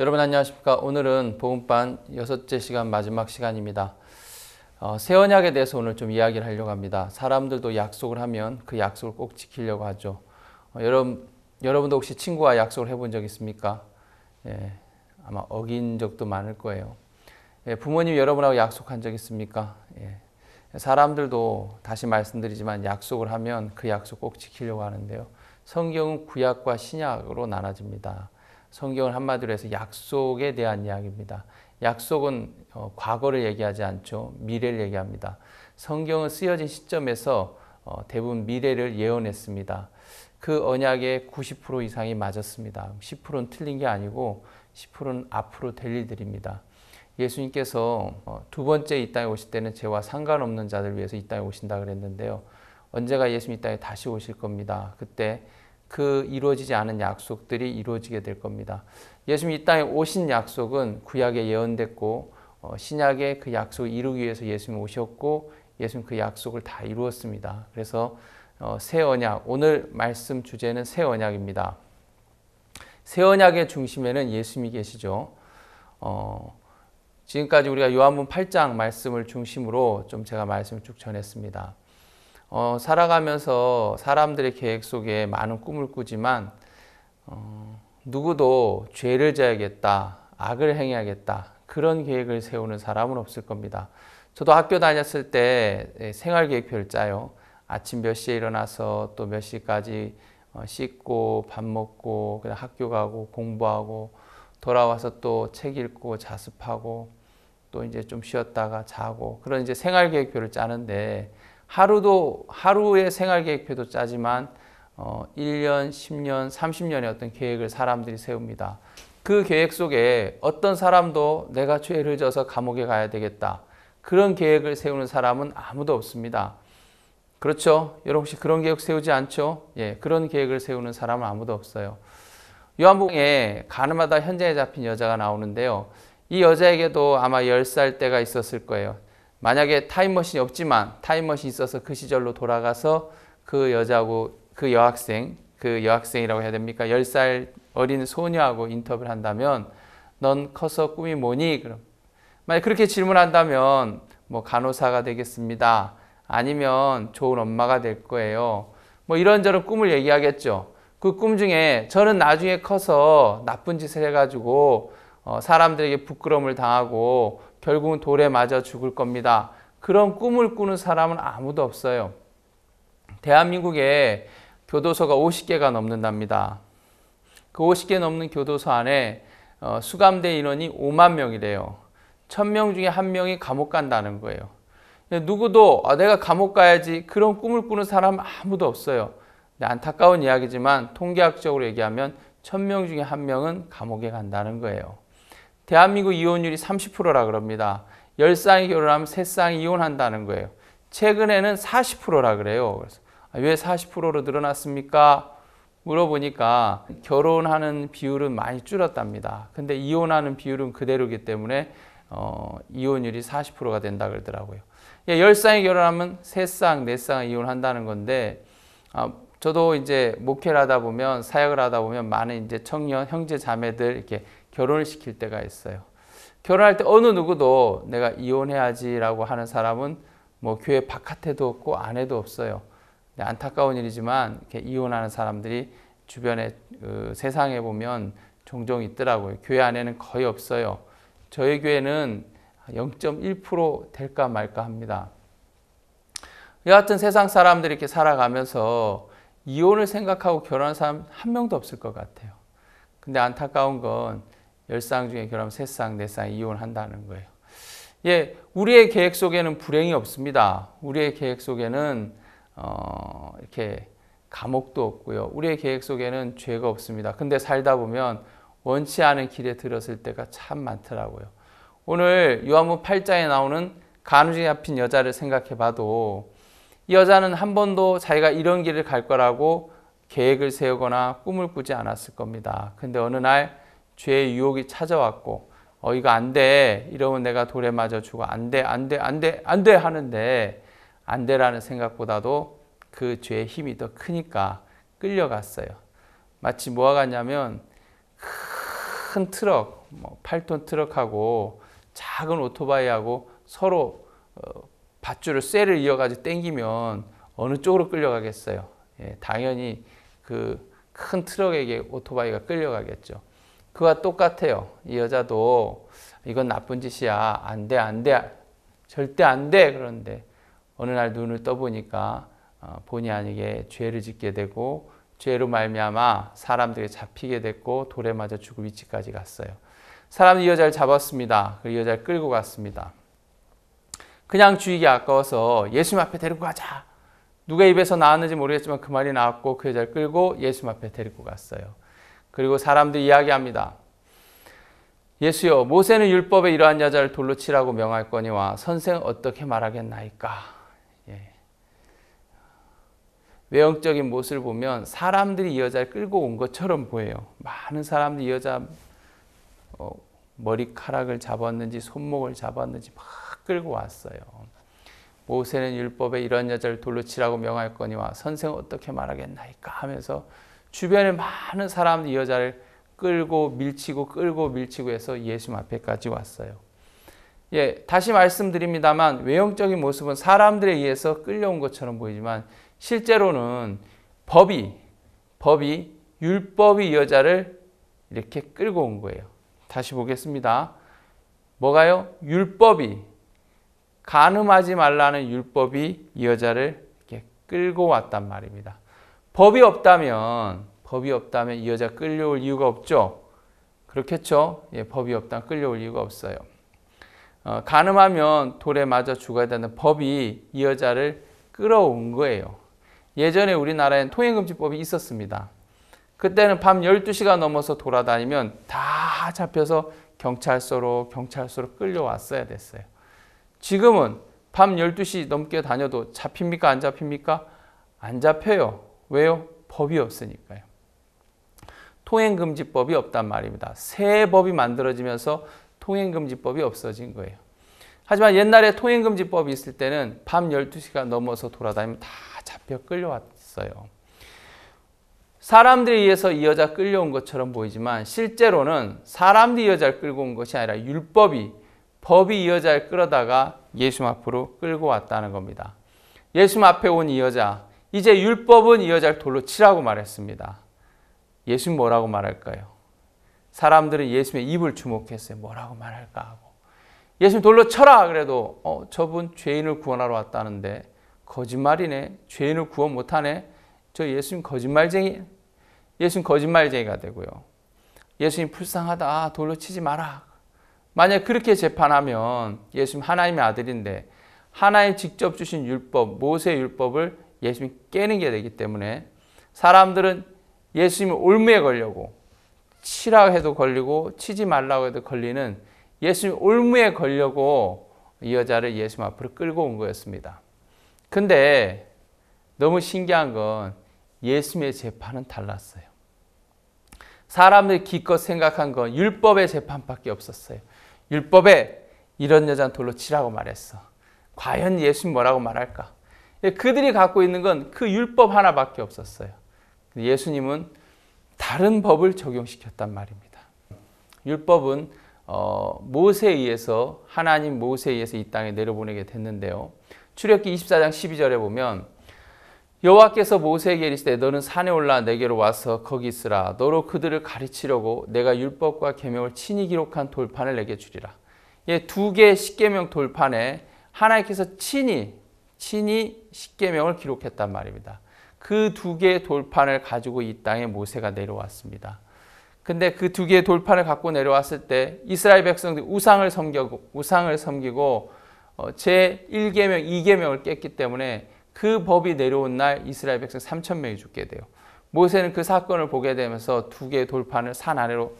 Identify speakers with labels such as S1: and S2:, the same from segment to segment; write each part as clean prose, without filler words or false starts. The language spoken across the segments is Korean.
S1: 여러분 안녕하십니까? 오늘은 복음반 6째 시간 마지막 시간입니다. 새 언약에 대해서 오늘 좀 이야기를 하려고 합니다. 사람들도 약속을 하면 그 약속을 꼭 지키려고 하죠. 여러분도 혹시 친구와 약속을 해본 적 있습니까? 예, 아마 어긴 적도 많을 거예요. 예, 부모님 여러분하고 약속한 적 있습니까? 예, 사람들도 다시 말씀드리지만 약속을 하면 그 약속 꼭 지키려고 하는데요. 성경은 구약과 신약으로 나눠집니다. 성경은 한마디로 해서 약속에 대한 이야기입니다. 약속은 과거를 얘기하지 않죠. 미래를 얘기합니다. 성경은 쓰여진 시점에서 대부분 미래를 예언했습니다. 그 언약의 90% 이상이 맞았습니다. 10%는 틀린 게 아니고 10%는 앞으로 될 일들입니다. 예수님께서 두 번째 이 땅에 오실 때는 죄와 상관없는 자들 위해서 이 땅에 오신다 그랬는데요. 언제가 예수님 이 땅에 다시 오실 겁니다. 그때 그 이루어지지 않은 약속들이 이루어지게 될 겁니다. 예수님 이 땅에 오신 약속은 구약에 예언됐고 신약에 그 약속을 이루기 위해서 예수님 오셨고 예수님 그 약속을 다 이루었습니다. 그래서 새 언약, 오늘 말씀 주제는 새 언약입니다. 새 언약의 중심에는 예수님이 계시죠. 지금까지 우리가 요한복음 8장 말씀을 중심으로 좀 제가 말씀을 쭉 전했습니다. 살아가면서 사람들의 계획 속에 많은 꿈을 꾸지만 누구도 죄를 져야겠다, 악을 행해야겠다 그런 계획을 세우는 사람은 없을 겁니다. 저도 학교 다녔을 때 생활계획표를 짜요. 아침 몇 시에 일어나서 또 몇 시까지 씻고 밥 먹고 그다음 학교 가고 공부하고 돌아와서 또 책 읽고 자습하고 또 이제 좀 쉬었다가 자고 그런 이제 생활계획표를 짜는데 하루의 생활계획표도 짜지만 1년, 10년, 30년의 어떤 계획을 사람들이 세웁니다. 그 계획 속에 어떤 사람도 내가 죄를 져서 감옥에 가야 되겠다. 그런 계획을 세우는 사람은 아무도 없습니다. 그렇죠? 여러분 혹시 그런 계획 세우지 않죠? 예, 그런 계획을 세우는 사람은 아무도 없어요. 요한복음에 가늠하다 현장에 잡힌 여자가 나오는데요. 이 여자에게도 아마 10살 때가 있었을 거예요. 만약에 타임머신이 없지만 타임머신이 있어서 그 시절로 돌아가서 그 여자하고 그 여학생이라고 해야 됩니까? 10살 어린 소녀하고 인터뷰를 한다면 넌 커서 꿈이 뭐니? 그럼 만약 그렇게 질문한다면 뭐 간호사가 되겠습니다. 아니면 좋은 엄마가 될 거예요. 뭐 이런저런 꿈을 얘기하겠죠. 그 꿈 중에 저는 나중에 커서 나쁜 짓을 해가지고 사람들에게 부끄러움을 당하고 결국은 돌에 맞아 죽을 겁니다. 그런 꿈을 꾸는 사람은 아무도 없어요. 대한민국에 교도소가 50개가 넘는답니다. 그 50개 넘는 교도소 안에 수감된 인원이 5만 명이래요. 1000명 중에 1명이 감옥 간다는 거예요. 누구도 내가 감옥 가야지 그런 꿈을 꾸는 사람은 아무도 없어요. 안타까운 이야기지만 통계학적으로 얘기하면 1000명 중에 1명은 감옥에 간다는 거예요. 대한민국 이혼율이 30%라 그럽니다. 10쌍이 결혼하면 3쌍이 이혼한다는 거예요. 최근에는 40%라 그래요. 그래서 왜 40%로 늘어났습니까? 물어보니까 결혼하는 비율은 많이 줄었답니다. 근데 이혼하는 비율은 그대로이기 때문에 이혼율이 40%가 된다 그러더라고요. 10쌍이 결혼하면 3쌍, 4쌍 이혼한다는 건데 저도 이제 목회를 하다 보면 사역을 하다 보면 많은 이제 청년 형제 자매들 이렇게 결혼을 시킬 때가 있어요. 결혼할 때 어느 누구도 내가 이혼해야지라고 하는 사람은 뭐 교회 바깥에도 없고 안에도 없어요. 안타까운 일이지만 이렇게 이혼하는 사람들이 주변에 세상에 보면 종종 있더라고요. 교회 안에는 거의 없어요. 저희 교회는 0.1% 될까 말까 합니다. 여하튼 세상 사람들이 이렇게 살아가면서 이혼을 생각하고 결혼한 사람 한 명도 없을 것 같아요. 근데 안타까운 건 10쌍 중에 결혼하면 3쌍, 4쌍 이혼한다는 거예요. 예, 우리의 계획 속에는 불행이 없습니다. 우리의 계획 속에는 이렇게 감옥도 없고요. 우리의 계획 속에는 죄가 없습니다. 근데 살다 보면 원치 않은 길에 들었을 때가 참 많더라고요. 오늘 요한복음 8장에 나오는 간음죄에 잡힌 여자를 생각해 봐도 이 여자는 한 번도 자기가 이런 길을 갈 거라고 계획을 세우거나 꿈을 꾸지 않았을 겁니다. 근데 어느 날 죄의 유혹이 찾아왔고 이거 안 돼. 이러면 내가 돌에 맞아 죽어. 안 돼. 안 돼. 안 돼. 안 돼. 하는데 안 돼라는 생각보다도 그 죄의 힘이 더 크니까 끌려갔어요. 마치 뭐가 같냐면 큰 트럭, 뭐 8톤 트럭하고 작은 오토바이하고 서로 밧줄을 쇠를 이어가지고 당기면 어느 쪽으로 끌려가겠어요? 예, 당연히 그 큰 트럭에게 오토바이가 끌려가겠죠. 그와 똑같아요. 이 여자도 이건 나쁜 짓이야. 안 돼, 안 돼. 절대 안 돼. 그런데 어느 날 눈을 떠보니까 본의 아니게 죄를 짓게 되고 죄로 말미암아 사람들이 잡히게 됐고 돌에 맞아 죽을 위치까지 갔어요. 사람들이 이 여자를 잡았습니다. 이 여자를 끌고 갔습니다. 그냥 죽이기 아까워서 예수님 앞에 데리고 가자. 누가 입에서 나왔는지 모르겠지만 그 말이 나왔고 그 여자를 끌고 예수님 앞에 데리고 갔어요. 그리고 사람들이 이야기합니다. 예수여, 모세는 율법에 이러한 여자를 돌로 치라고 명할거니와 선생은 어떻게 말하겠나이까. 예. 외형적인 모습을 보면 사람들이 이 여자를 끌고 온 것처럼 보여요. 많은 사람들이 이 여자 머리카락을 잡았는지 손목을 잡았는지 막 끌고 왔어요. 모세는 율법에 이런 여자를 돌로 치라고 명할거니와 선생은 어떻게 말하겠나이까 하면서 주변에 많은 사람들이 이 여자를 끌고 밀치고 해서 예수님 앞에까지 왔어요. 예, 다시 말씀드립니다만 외형적인 모습은 사람들에 의해서 끌려온 것처럼 보이지만 실제로는 율법이 이 여자를 이렇게 끌고 온 거예요. 다시 보겠습니다. 뭐가요? 율법이, 간음하지 말라는 율법이 이 여자를 이렇게 끌고 왔단 말입니다. 법이 없다면 이 여자 끌려올 이유가 없죠. 그렇겠죠? 예, 법이 없다면 끌려올 이유가 없어요. 간음하면 돌에 맞아 죽어야 되는 법이 이 여자를 끌어온 거예요. 예전에 우리나라엔 통행금지법이 있었습니다. 그때는 밤 12시가 넘어서 돌아다니면 다 잡혀서 경찰서로 끌려왔어야 됐어요. 지금은 밤 12시 넘게 다녀도 잡힙니까? 안 잡힙니까? 안 잡혀요. 왜요? 법이 없으니까요. 통행금지법이 없단 말입니다. 새 법이 만들어지면서 통행금지법이 없어진 거예요. 하지만 옛날에 통행금지법이 있을 때는 밤 12시가 넘어서 돌아다니면 다 잡혀 끌려왔어요. 사람들에 의해서 이 여자 끌려온 것처럼 보이지만 실제로는 사람들이 이 여자를 끌고 온 것이 아니라 법이 이 여자를 끌어다가 예수님 앞으로 끌고 왔다는 겁니다. 예수님 앞에 온 이 여자, 이제 율법은 이 여자를 돌로 치라고 말했습니다. 예수님 뭐라고 말할까요? 사람들은 예수님의 입을 주목했어요. 뭐라고 말할까 하고. 예수님 돌로 쳐라 그래도 저분 죄인을 구원하러 왔다는데 거짓말이네. 죄인을 구원 못하네. 저 예수님 거짓말쟁이. 예수님 거짓말쟁이가 되고요. 예수님 불쌍하다. 돌로 치지 마라. 만약 그렇게 재판하면 예수님 하나님의 아들인데 하나님 직접 주신 율법, 모세의 율법을 예수님이 깨는 게 되기 때문에 사람들은 예수님을 올무에 걸려고 치라고 해도 걸리고 치지 말라고 해도 걸리는 예수님 올무에 걸려고 이 여자를 예수님 앞으로 끌고 온 거였습니다. 근데 너무 신기한 건 예수님의 재판은 달랐어요. 사람들이 기껏 생각한 건 율법의 재판밖에 없었어요. 율법에 이런 여자는 돌로 치라고 말했어. 과연 예수님 뭐라고 말할까? 그들이 갖고 있는 건 그 율법 하나밖에 없었어요. 예수님은 다른 법을 적용시켰단 말입니다. 율법은 모세에 의해서 하나님 모세에 의해서 이 땅에 내려보내게 됐는데요. 출애굽기 24장 12절에 보면 여호와께서 모세에게 이르시되 너는 산에 올라 내게로 와서 거기 있으라. 너로 그들을 가르치려고 내가 율법과 계명을 친히 기록한 돌판을 내게 주리라. 두 개의 십계명 돌판에 하나님께서 친히 십계명을 기록했단 말입니다. 그 두 개의 돌판을 가지고 이 땅에 모세가 내려왔습니다. 근데 그 두 개의 돌판을 갖고 내려왔을 때 이스라엘 백성들이 우상을 섬기고 제1계명, 2계명을 깼기 때문에 그 법이 내려온 날 이스라엘 백성 3,000명이 죽게 돼요. 모세는 그 사건을 보게 되면서 두 개의 돌판을 산 아래로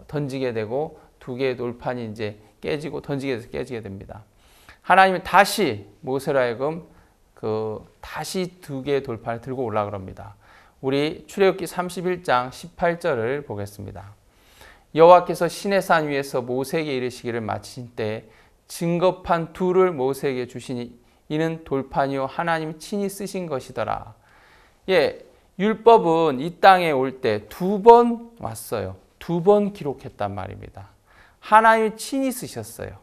S1: 던지게 되고 두 개의 돌판이 이제 깨지고 깨지게 됩니다. 하나님은 다시 모세로 하여금 다시 두 개의 돌판을 들고 올라가 그럽니다. 우리 출애굽기 31장 18절을 보겠습니다. 여호와께서 시내산 위에서 모세에게 이르시기를 마치신 때에 증거판 둘을 모세에게 주시니 이는 돌판이요 하나님이 친히 쓰신 것이더라. 율법은 이 땅에 올 때 2번 왔어요. 2번 기록했단 말입니다. 하나님이 친히 쓰셨어요.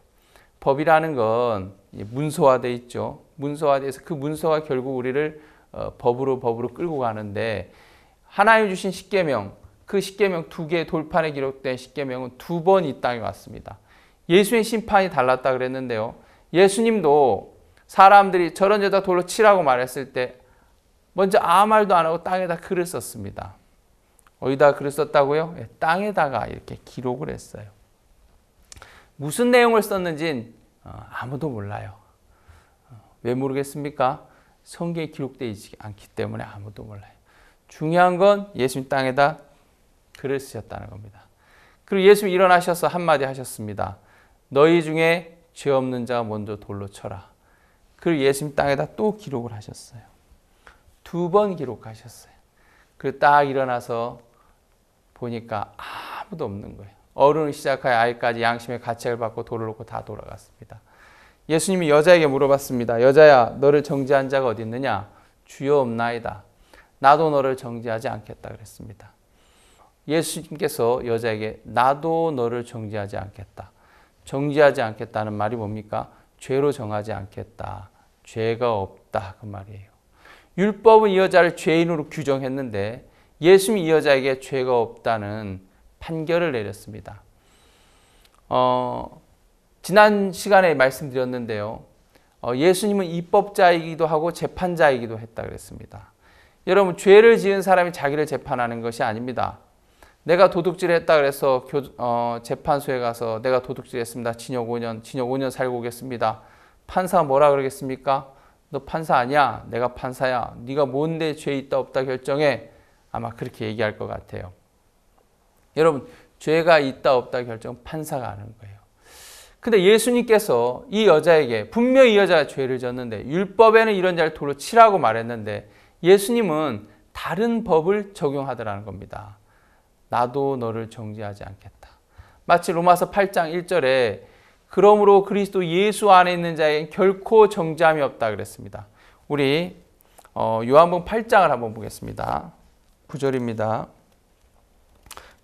S1: 법이라는 건 문서화되어 있죠. 문서화돼서 그 문서가 결국 우리를 법으로 끌고 가는데 하나님 주신 십계명, 그 십계명 2개의 돌판에 기록된 십계명은 2번 이 땅에 왔습니다. 예수의 심판이 달랐다 그랬는데요. 예수님도 사람들이 저런 여자 돌로 치라고 말했을 때 먼저 아무 말도 안 하고 땅에다 글을 썼습니다. 어디다 글을 썼다고요? 땅에다가 이렇게 기록을 했어요. 무슨 내용을 썼는지는 아무도 몰라요. 왜 모르겠습니까? 성경에 기록되어 있지 않기 때문에 아무도 몰라요. 중요한 건 예수님 땅에다 글을 쓰셨다는 겁니다. 그리고 예수님이 일어나셔서 한마디 하셨습니다. 너희 중에 죄 없는 자가 먼저 돌로 쳐라. 그리고 예수님 땅에다 또 기록을 하셨어요. 2번 기록하셨어요. 그리고 딱 일어나서 보니까 아무도 없는 거예요. 어른을 시작하여 아이까지 양심의 가책을 받고 돌을 놓고 다 돌아갔습니다. 예수님이 여자에게 물어봤습니다. 여자야, 너를 정죄한 자가 어디 있느냐? 주여 없나이다. 나도 너를 정죄하지 않겠다 그랬습니다. 예수님께서 여자에게 나도 너를 정죄하지 않겠다. 정죄하지 않겠다는 말이 뭡니까? 죄로 정하지 않겠다. 죄가 없다 그 말이에요. 율법은 이 여자를 죄인으로 규정했는데 예수님이 이 여자에게 죄가 없다는 판결을 내렸습니다. 지난 시간에 말씀드렸는데요. 예수님은 입법자이기도 하고 재판자이기도 했다 그랬습니다. 여러분, 죄를 지은 사람이 자기를 재판하는 것이 아닙니다. 내가 도둑질을 했다 그래서 재판소에 가서 내가 도둑질했습니다. 징역 5년 살고 오겠습니다. 판사가 뭐라 그러겠습니까? 너 판사 아니야? 내가 판사야. 네가 뭔데 죄 있다 없다 결정해? 아마 그렇게 얘기할 것 같아요. 여러분, 죄가 있다 없다 결정 판사가 하는 거예요. 근데 예수님께서 이 여자에게 분명히 이 여자가 죄를 졌는데 율법에는 이런 자를 돌로 치라고 말했는데 예수님은 다른 법을 적용하더라는 겁니다. 나도 너를 정죄하지 않겠다. 마치 로마서 8장 1절에 그러므로 그리스도 예수 안에 있는 자에겐 결코 정죄함이 없다 그랬습니다. 우리 요한복음 8장을 한번 보겠습니다. 9절입니다.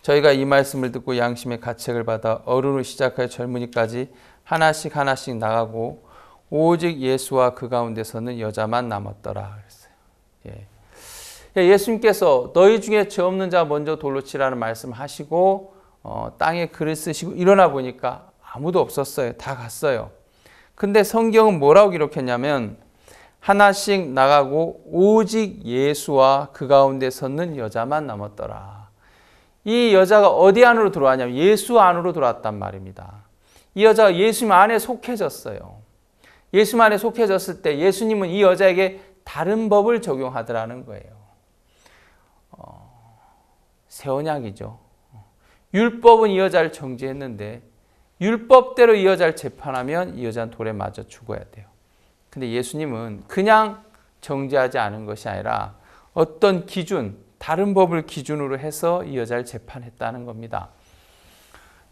S1: 저희가 이 말씀을 듣고 양심의 가책을 받아 어른으로 시작하여 젊은이까지 하나씩 나가고 오직 예수와 그 가운데서는 여자만 남았더라 그랬어요. 예수님께서 너희 중에 죄 없는 자 먼저 돌로 치라는 말씀하시고 땅에 글을 쓰시고 일어나 보니까 아무도 없었어요. 다 갔어요. 근데 성경은 뭐라고 기록했냐면 하나씩 나가고 오직 예수와 그 가운데 섰는 여자만 남았더라. 이 여자가 어디 안으로 들어왔냐면 예수 안으로 들어왔단 말입니다. 이 여자가 예수님 안에 속해졌어요. 예수님 안에 속해졌을 때 예수님은 이 여자에게 다른 법을 적용하더라는 거예요. 새 언약이죠. 율법은 이 여자를 정죄했는데 율법대로 이 여자를 재판하면 이 여자는 돌에 맞아 죽어야 돼요. 근데 예수님은 그냥 정죄하지 않은 것이 아니라 어떤 기준, 다른 법을 기준으로 해서 이 여자를 재판했다는 겁니다.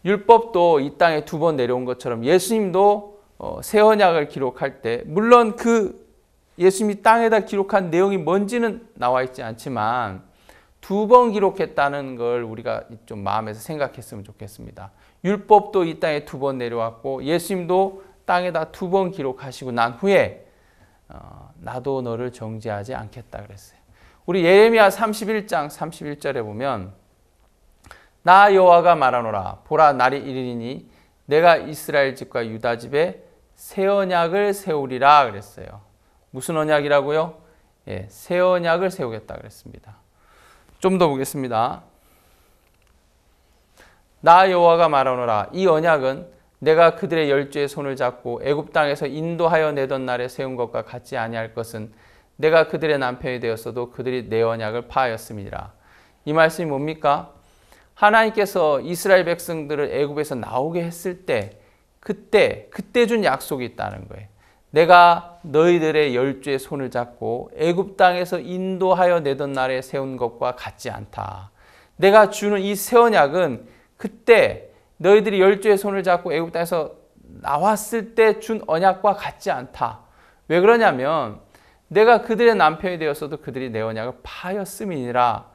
S1: 율법도 이 땅에 2번 내려온 것처럼 예수님도 새 언약을 기록할 때 물론 그 예수님이 땅에다 기록한 내용이 뭔지는 나와 있지 않지만 2번 기록했다는 걸 우리가 좀 마음에서 생각했으면 좋겠습니다. 율법도 이 땅에 2번 내려왔고 예수님도 땅에다 2번 기록하시고 난 후에 나도 너를 정죄하지 않겠다 그랬어요. 우리 예레미야 31장 31절에 보면 나 여호와가 말하노라 보라 날이 이르리니 내가 이스라엘 집과 유다 집에 새 언약을 세우리라 그랬어요. 무슨 언약이라고요? 새 언약을 세우겠다 그랬습니다. 좀 더 보겠습니다. 나 여호와가 말하노라 이 언약은 내가 그들의 열조의 손을 잡고 애굽 땅에서 인도하여 내던 날에 세운 것과 같지 아니할 것은 내가 그들의 남편이 되었어도 그들이 내 언약을 파하였음이니라. 이 말씀이 뭡니까? 하나님께서 이스라엘 백성들을 애굽에서 나오게 했을 때 그때 준 약속이 있다는 거예요. 내가 너희들의 열조의 손을 잡고 애굽 땅에서 인도하여 내던 날에 세운 것과 같지 않다. 내가 주는 이 새 언약은 그때 너희들이 열조의 손을 잡고 애굽 땅에서 나왔을 때 준 언약과 같지 않다. 왜 그러냐면 내가 그들의 남편이 되었어도 그들이 내 언약을 파하였음이니라.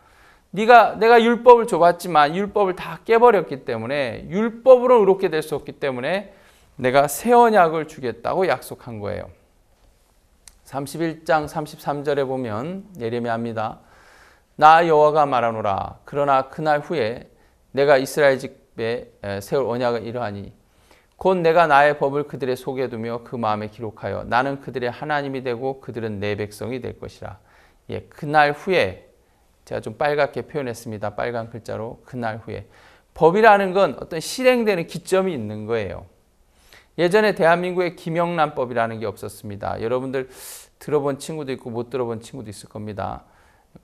S1: 내가 율법을 줘봤지만 율법을 다 깨버렸기 때문에 율법으로 의롭게 될 수 없기 때문에 내가 새 언약을 주겠다고 약속한 거예요. 31장 33절에 보면 예레미야입니다. 나 여호와가 말하노라. 그러나 그날 후에 내가 이스라엘 집에 세울 언약은 이러하니 곧 내가 나의 법을 그들의 속에 두며 그 마음에 기록하여 나는 그들의 하나님이 되고 그들은 내 백성이 될 것이라. 예, 그날 후에 제가 좀 빨갛게 표현했습니다. 빨간 글자로 그날 후에. 법이라는 건 어떤 실행되는 기점이 있는 거예요. 예전에 대한민국에 김영란법이라는 게 없었습니다. 여러분들 들어본 친구도 있고 못 들어본 친구도 있을 겁니다.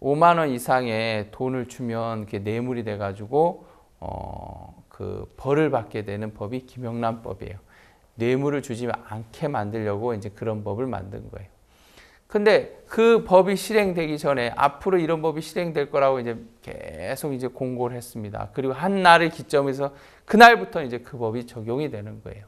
S1: 5만 원 이상의 돈을 주면 그게 뇌물이 돼가지고 그 벌을 받게 되는 법이 김영란법이에요. 뇌물을 주지 않게 만들려고 이제 그런 법을 만든 거예요. 근데 그 법이 실행되기 전에 앞으로 이런 법이 실행될 거라고 이제 계속 이제 공고를 했습니다. 그리고 한 날을 기점에서 그날부터 이제 그 법이 적용이 되는 거예요.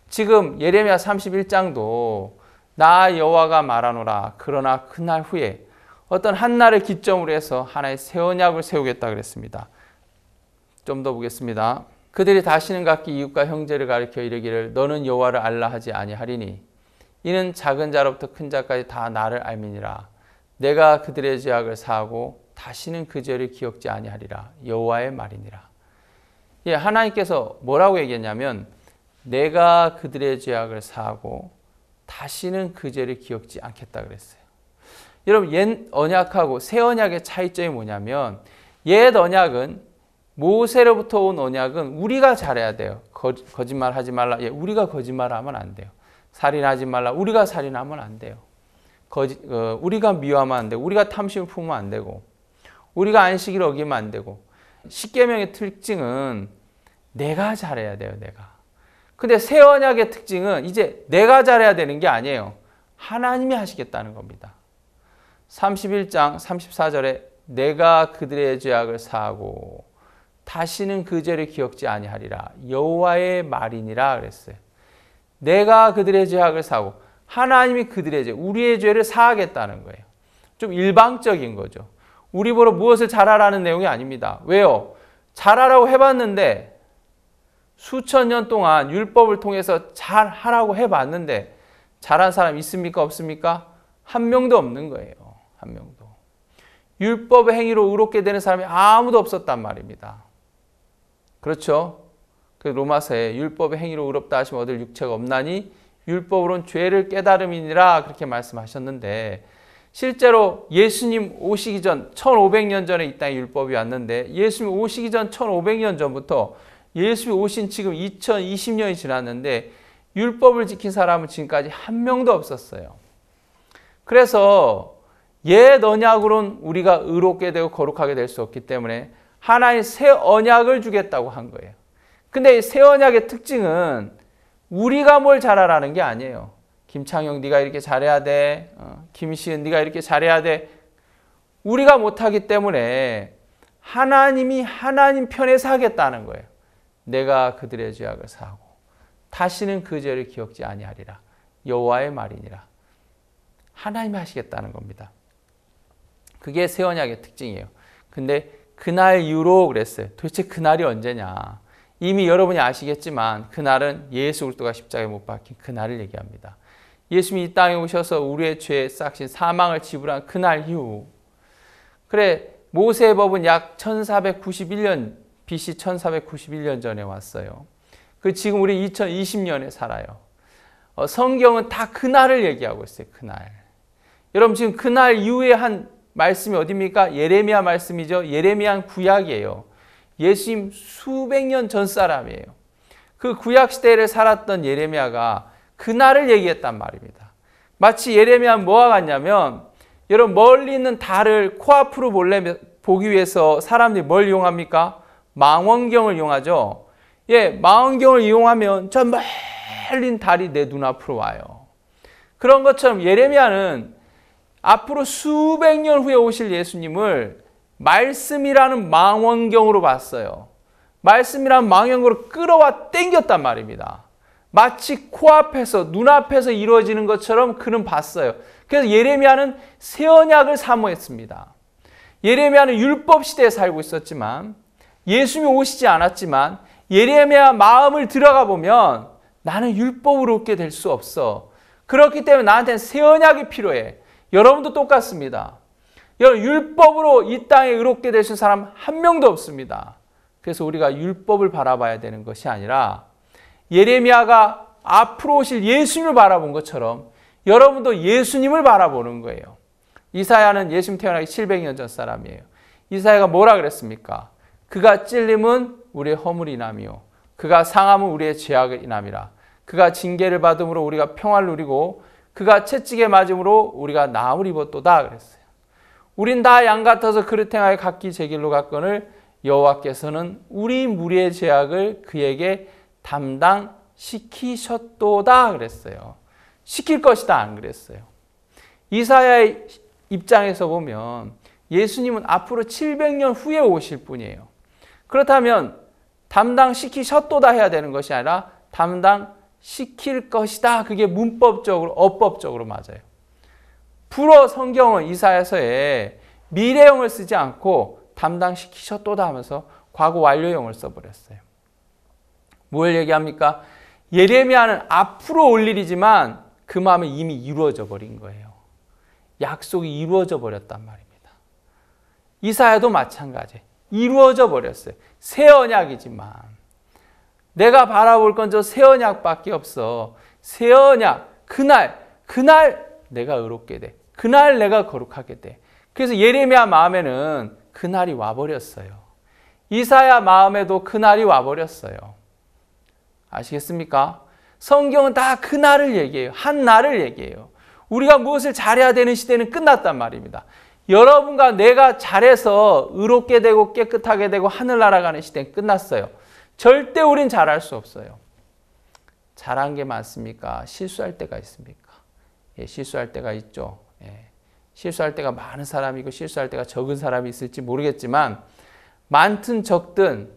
S1: 지금 예레미야 31장도 나 여호와가 말하노라. 그러나 그날 후에 어떤 한 날을 기점으로 해서 하나의 새 언약을 세우겠다 그랬습니다. 좀 더 보겠습니다. 그들이 다시는 각기 이웃과 형제를 가리켜 이르기를 너는 여호와를 알라 하지 아니하리니 이는 작은 자로부터 큰 자까지 다 나를 알미니라. 내가 그들의 죄악을 사하고 다시는 그 죄를 기억지 아니하리라. 여호와의 말이니라. 예, 하나님께서 뭐라고 얘기했냐면 내가 그들의 죄악을 사하고 다시는 그 죄를 기억지 않겠다 그랬어요. 여러분 옛 언약하고 새 언약의 차이점이 뭐냐면 옛 언약은 모세로부터 온 언약은 우리가 잘해야 돼요. 거짓말 하지 말라. 예, 우리가 거짓말하면 안 돼요. 살인하지 말라. 우리가 살인하면 안 돼요. 우리가 미워하면 안 되고 우리가 탐심을 품으면 안 되고 우리가 안식일을 어기면 안 되고 십계명의 특징은 내가 잘해야 돼요. 내가. 근데 새 언약의 특징은 이제 내가 잘해야 되는 게 아니에요. 하나님이 하시겠다는 겁니다. 31장 34절에 내가 그들의 죄악을 사하고 다시는 그 죄를 기억지 아니하리라. 여호와의 말이니라 그랬어요. 내가 그들의 죄악을 사하고 하나님이 그들의 죄, 우리의 죄를 사하겠다는 거예요. 좀 일방적인 거죠. 우리 보러 무엇을 잘하라는 내용이 아닙니다. 왜요? 잘하라고 해봤는데 수천 년 동안 율법을 통해서 잘하라고 해봤는데 잘한 사람 있습니까? 없습니까? 한 명도 없는 거예요. 한 명도. 율법의 행위로 의롭게 되는 사람이 아무도 없었단 말입니다. 그렇죠? 그 로마서에 율법의 행위로 의롭다 하시면 얻을 육체가 없나니 율법으로는 죄를 깨달음이니라 그렇게 말씀하셨는데 실제로 예수님 오시기 전 1500년 전에 이 땅에 율법이 왔는데 예수님 오시기 전 1500년 전부터 예수님이 오신 지금 2020년이 지났는데 율법을 지킨 사람은 지금까지 한 명도 없었어요. 그래서 옛 언약으로는 우리가 의롭게 되고 거룩하게 될 수 없기 때문에 하나의 새 언약을 주겠다고 한 거예요. 근데 새 언약의 특징은 우리가 뭘 잘하라는 게 아니에요. 김창영 네가 이렇게 잘해야 돼. 김시은 네가 이렇게 잘해야 돼. 우리가 못하기 때문에 하나님이 하나님 편에서 하겠다는 거예요. 내가 그들의 죄악을 사하고 다시는 그 죄를 기억지 아니하리라. 여호와의 말이니라. 하나님이 하시겠다는 겁니다. 그게 새 언약의 특징이에요. 근데 그날 이후로 그랬어요. 도대체 그날이 언제냐. 이미 여러분이 아시겠지만 그날은 예수 그리스도가 십자가에 못 박힌 그날을 얘기합니다. 예수님이 이 땅에 오셔서 우리의 죄에 싹신 사망을 지불한 그날 이후. 그래 모세의 법은 약 1491년 BC 1491년 전에 왔어요. 그 지금 우리 2020년에 살아요. 성경은 다 그날을 얘기하고 있어요. 그날. 여러분 지금 그날 이후에 한 말씀이 어디입니까? 예레미야 말씀이죠. 예레미야는 구약이에요. 예수님 수백 년 전 사람이에요. 그 구약 시대를 살았던 예레미야가 그날을 얘기했단 말입니다. 마치 예레미야는 뭐와 같냐면 여러분 멀리 있는 달을 코앞으로 보기 위해서 사람들이 뭘 이용합니까? 망원경을 이용하죠. 예, 망원경을 이용하면 저 멀린 달이 내 눈앞으로 와요. 그런 것처럼 예레미야는 앞으로 수백 년 후에 오실 예수님을 말씀이라는 망원경으로 봤어요. 말씀이라는 망원경으로 끌어와 당겼단 말입니다. 마치 코앞에서 눈앞에서 이루어지는 것처럼 그는 봤어요. 그래서 예레미야는 새 언약을 사모했습니다. 예레미야는 율법 시대에 살고 있었지만 예수님이 오시지 않았지만 예레미야 마음을 들어가 보면 나는 율법으로 얻게 될 수 없어. 그렇기 때문에 나한테는 새 언약이 필요해. 여러분도 똑같습니다. 여러분 율법으로 이 땅에 의롭게 되신 사람 한 명도 없습니다. 그래서 우리가 율법을 바라봐야 되는 것이 아니라 예레미야가 앞으로 오실 예수님을 바라본 것처럼 여러분도 예수님을 바라보는 거예요. 이사야는 예수님 태어나기 700년 전 사람이에요. 이사야가 뭐라 그랬습니까? 그가 찔림은 우리의 허물이 인함이요 그가 상함은 우리의 죄악의 인함이라. 그가 징계를 받음으로 우리가 평화를 누리고 그가 채찍에 맞음으로 우리가 나음을 입었도다 그랬어요. 우린 다 양 같아서 그릇 행하여 각기 제 길로 갔거늘 여호와께서는 우리 무리의 죄악을 그에게 담당시키셨도다 그랬어요. 시킬 것이다 안 그랬어요. 이사야의 입장에서 보면 예수님은 앞으로 700년 후에 오실 분이에요. 그렇다면 담당시키셨도다 해야 되는 것이 아니라 담당시킬 것이다. 그게 문법적으로 어법적으로 맞아요. 불어 성경은 이사야서에 미래형을 쓰지 않고 담당시키셨도다 하면서 과거 완료형을 써버렸어요. 뭘 얘기합니까? 예레미야는 앞으로 올 일이지만 그 마음이 이미 이루어져 버린 거예요. 약속이 이루어져 버렸단 말입니다. 이사야도 마찬가지예요. 이루어져 버렸어요. 새 언약이지만 내가 바라볼 건 저 새 언약밖에 없어. 새 언약 그날 내가 의롭게 돼. 그날 내가 거룩하게 돼. 그래서 예레미야 마음에는 그날이 와버렸어요. 이사야 마음에도 그날이 와버렸어요. 아시겠습니까? 성경은 다 그날을 얘기해요. 한 날을 얘기해요. 우리가 무엇을 잘해야 되는 시대는 끝났단 말입니다. 여러분과 내가 잘해서 의롭게 되고 깨끗하게 되고 하늘나라 가는 시대는 끝났어요. 절대 우린 잘할 수 없어요. 잘한 게 많습니까? 실수할 때가 있습니까? 예, 실수할 때가 있죠. 예, 실수할 때가 많은 사람이고 실수할 때가 적은 사람이 있을지 모르겠지만 많든 적든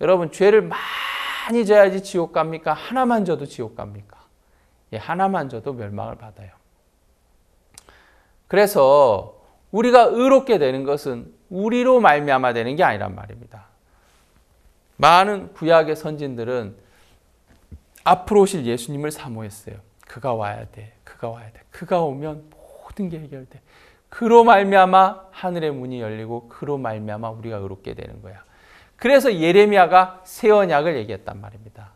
S1: 여러분 죄를 많이 져야지 지옥 갑니까? 하나만 져도 지옥 갑니까? 예, 하나만 져도 멸망을 받아요. 그래서 우리가 의롭게 되는 것은 우리로 말미암아 되는 게 아니란 말입니다. 많은 구약의 선진들은 앞으로 오실 예수님을 사모했어요. 그가 와야 돼. 그가 와야 돼. 그가 오면 모든 게 해결돼. 그로 말미암아 하늘의 문이 열리고 그로 말미암아 우리가 의롭게 되는 거야. 그래서 예레미야가 새 언약을 얘기했단 말입니다.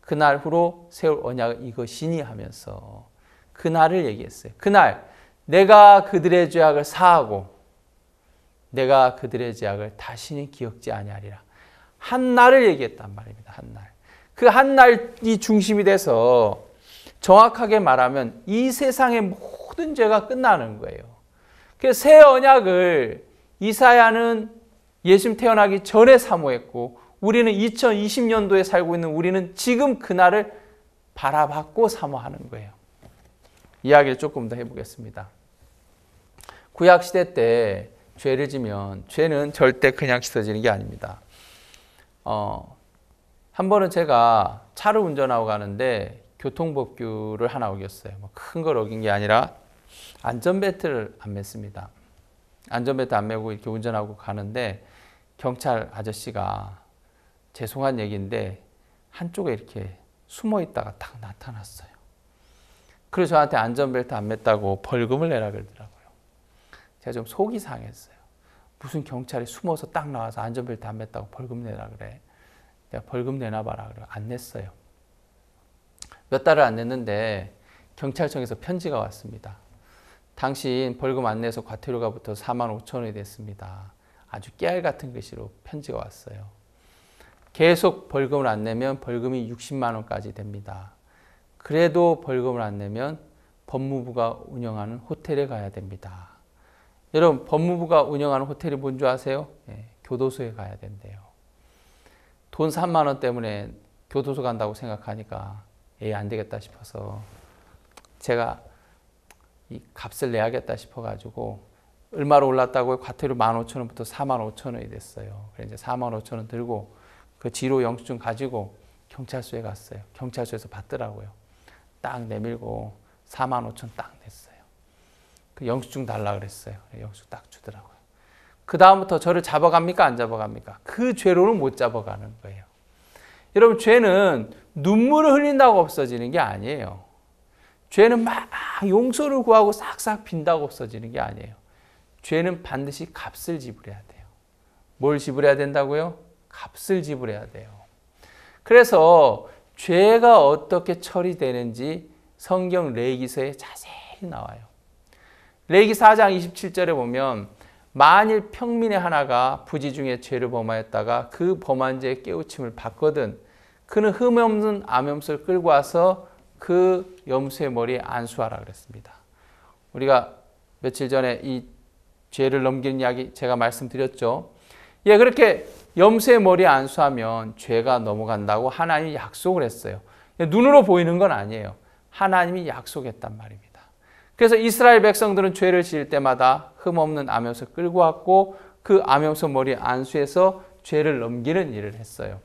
S1: 그날 후로 세울 언약은 이것이니 하면서 그날을 얘기했어요. 그날 내가 그들의 죄악을 사하고 내가 그들의 죄악을 다시는 기억지 아니하리라. 한 날을 얘기했단 말입니다. 한 날. 그 한 날이 중심이 돼서 정확하게 말하면 이 세상의 모든 죄가 끝나는 거예요. 그래서 새 언약을 이사야는 예수님 태어나기 전에 사모했고 우리는 2020년도에 살고 있는 우리는 지금 그날을 바라봤고 사모하는 거예요. 이야기를 조금 더 해보겠습니다. 구약시대 때 죄를 지면 죄는 절대 그냥 씻어지는 게 아닙니다. 한 번은 제가 차를 운전하고 가는데 교통법규를 하나 어겼어요. 큰 걸 어긴 게 아니라 안전벨트를 안 맸습니다. 안전벨트 안 매고 이렇게 운전하고 가는데 경찰 아저씨가 죄송한 얘기인데 한쪽에 이렇게 숨어 있다가 딱 나타났어요. 그래서 저한테 안전벨트 안 맸다고 벌금을 내라 그러더라고요. 제가 좀 속이 상했어요. 무슨 경찰이 숨어서 딱 나와서 안전벨트 안 맸다고 벌금 내라 그래. 내가 벌금 내놔봐라 그래. 안 냈어요. 몇 달을 안 냈는데 경찰청에서 편지가 왔습니다. 당신 벌금 안 내서 과태료가 붙어 45,000원이 됐습니다. 아주 깨알 같은 글씨로 편지가 왔어요. 계속 벌금을 안 내면 벌금이 60만 원까지 됩니다. 그래도 벌금을 안 내면 법무부가 운영하는 호텔에 가야 됩니다. 여러분 법무부가 운영하는 호텔이 뭔지 아세요? 네, 교도소에 가야 된대요. 돈 3만 원 때문에 교도소 간다고 생각하니까 안 되겠다 싶어서 제가 이 값을 내야겠다 싶어가지고 얼마로 올랐다고요? 과태료 15,000원부터 45,000원이 됐어요. 그래서 이제 45,000원 들고 그 지로 영수증 가지고 경찰서에 갔어요. 경찰서에서 받더라고요. 딱 내밀고 45,000원 딱 냈어요. 그 영수증 달라 그랬어요. 영수증 딱 주더라고요. 그 다음부터 저를 잡아갑니까? 안 잡아갑니까? 그 죄로는 못 잡아가는 거예요. 여러분, 죄는 눈물을 흘린다고 없어지는 게 아니에요. 죄는 막 용서를 구하고 싹싹 빈다고 없어지는 게 아니에요. 죄는 반드시 값을 지불해야 돼요. 뭘 지불해야 된다고요? 값을 지불해야 돼요. 그래서 죄가 어떻게 처리되는지 성경 레위기서에 자세히 나와요. 레위기 4장 27절에 보면 만일 평민의 하나가 부지 중에 죄를 범하였다가 그 범한 죄의 깨우침을 받거든 그는 흠 없는 암염소를 끌고 와서 그 염소의 머리에 안수하라 그랬습니다. 우리가 며칠 전에 이 죄를 넘기는 이야기 제가 말씀드렸죠. 예, 그렇게 염소의 머리에 안수하면 죄가 넘어간다고 하나님이 약속을 했어요. 눈으로 보이는 건 아니에요. 하나님이 약속했단 말입니다. 그래서 이스라엘 백성들은 죄를 지을 때마다 흠 없는 암염소를 끌고 왔고 그 암염소 머리에 안수해서 죄를 넘기는 일을 했어요.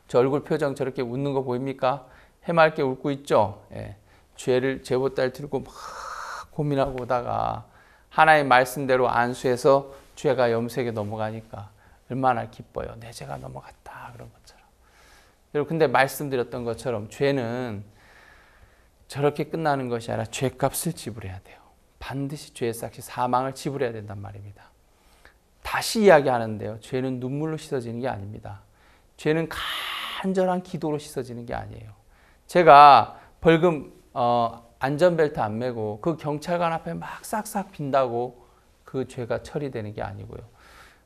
S1: 저 얼굴 표정 저렇게 웃는 거 보입니까? 해맑게 웃고 있죠. 예. 죄를 제보따를 들고 막 고민하고 오다가 하나님의 말씀대로 안수해서 죄가 염소에게 넘어가니까 얼마나 기뻐요. 내 죄가 넘어갔다 그런 것처럼. 여러분, 근데 말씀드렸던 것처럼 죄는 저렇게 끝나는 것이 아니라 죄값을 지불해야 돼요. 반드시 죄의 삭시 사망을 지불해야 된단 말입니다. 다시 이야기하는데요. 죄는 눈물로 씻어지는 게 아닙니다. 죄는 간절한 기도로 씻어지는 게 아니에요. 제가 벌금 안전벨트 안 매고 그 경찰관 앞에 막 싹싹 빈다고 그 죄가 처리되는 게 아니고요.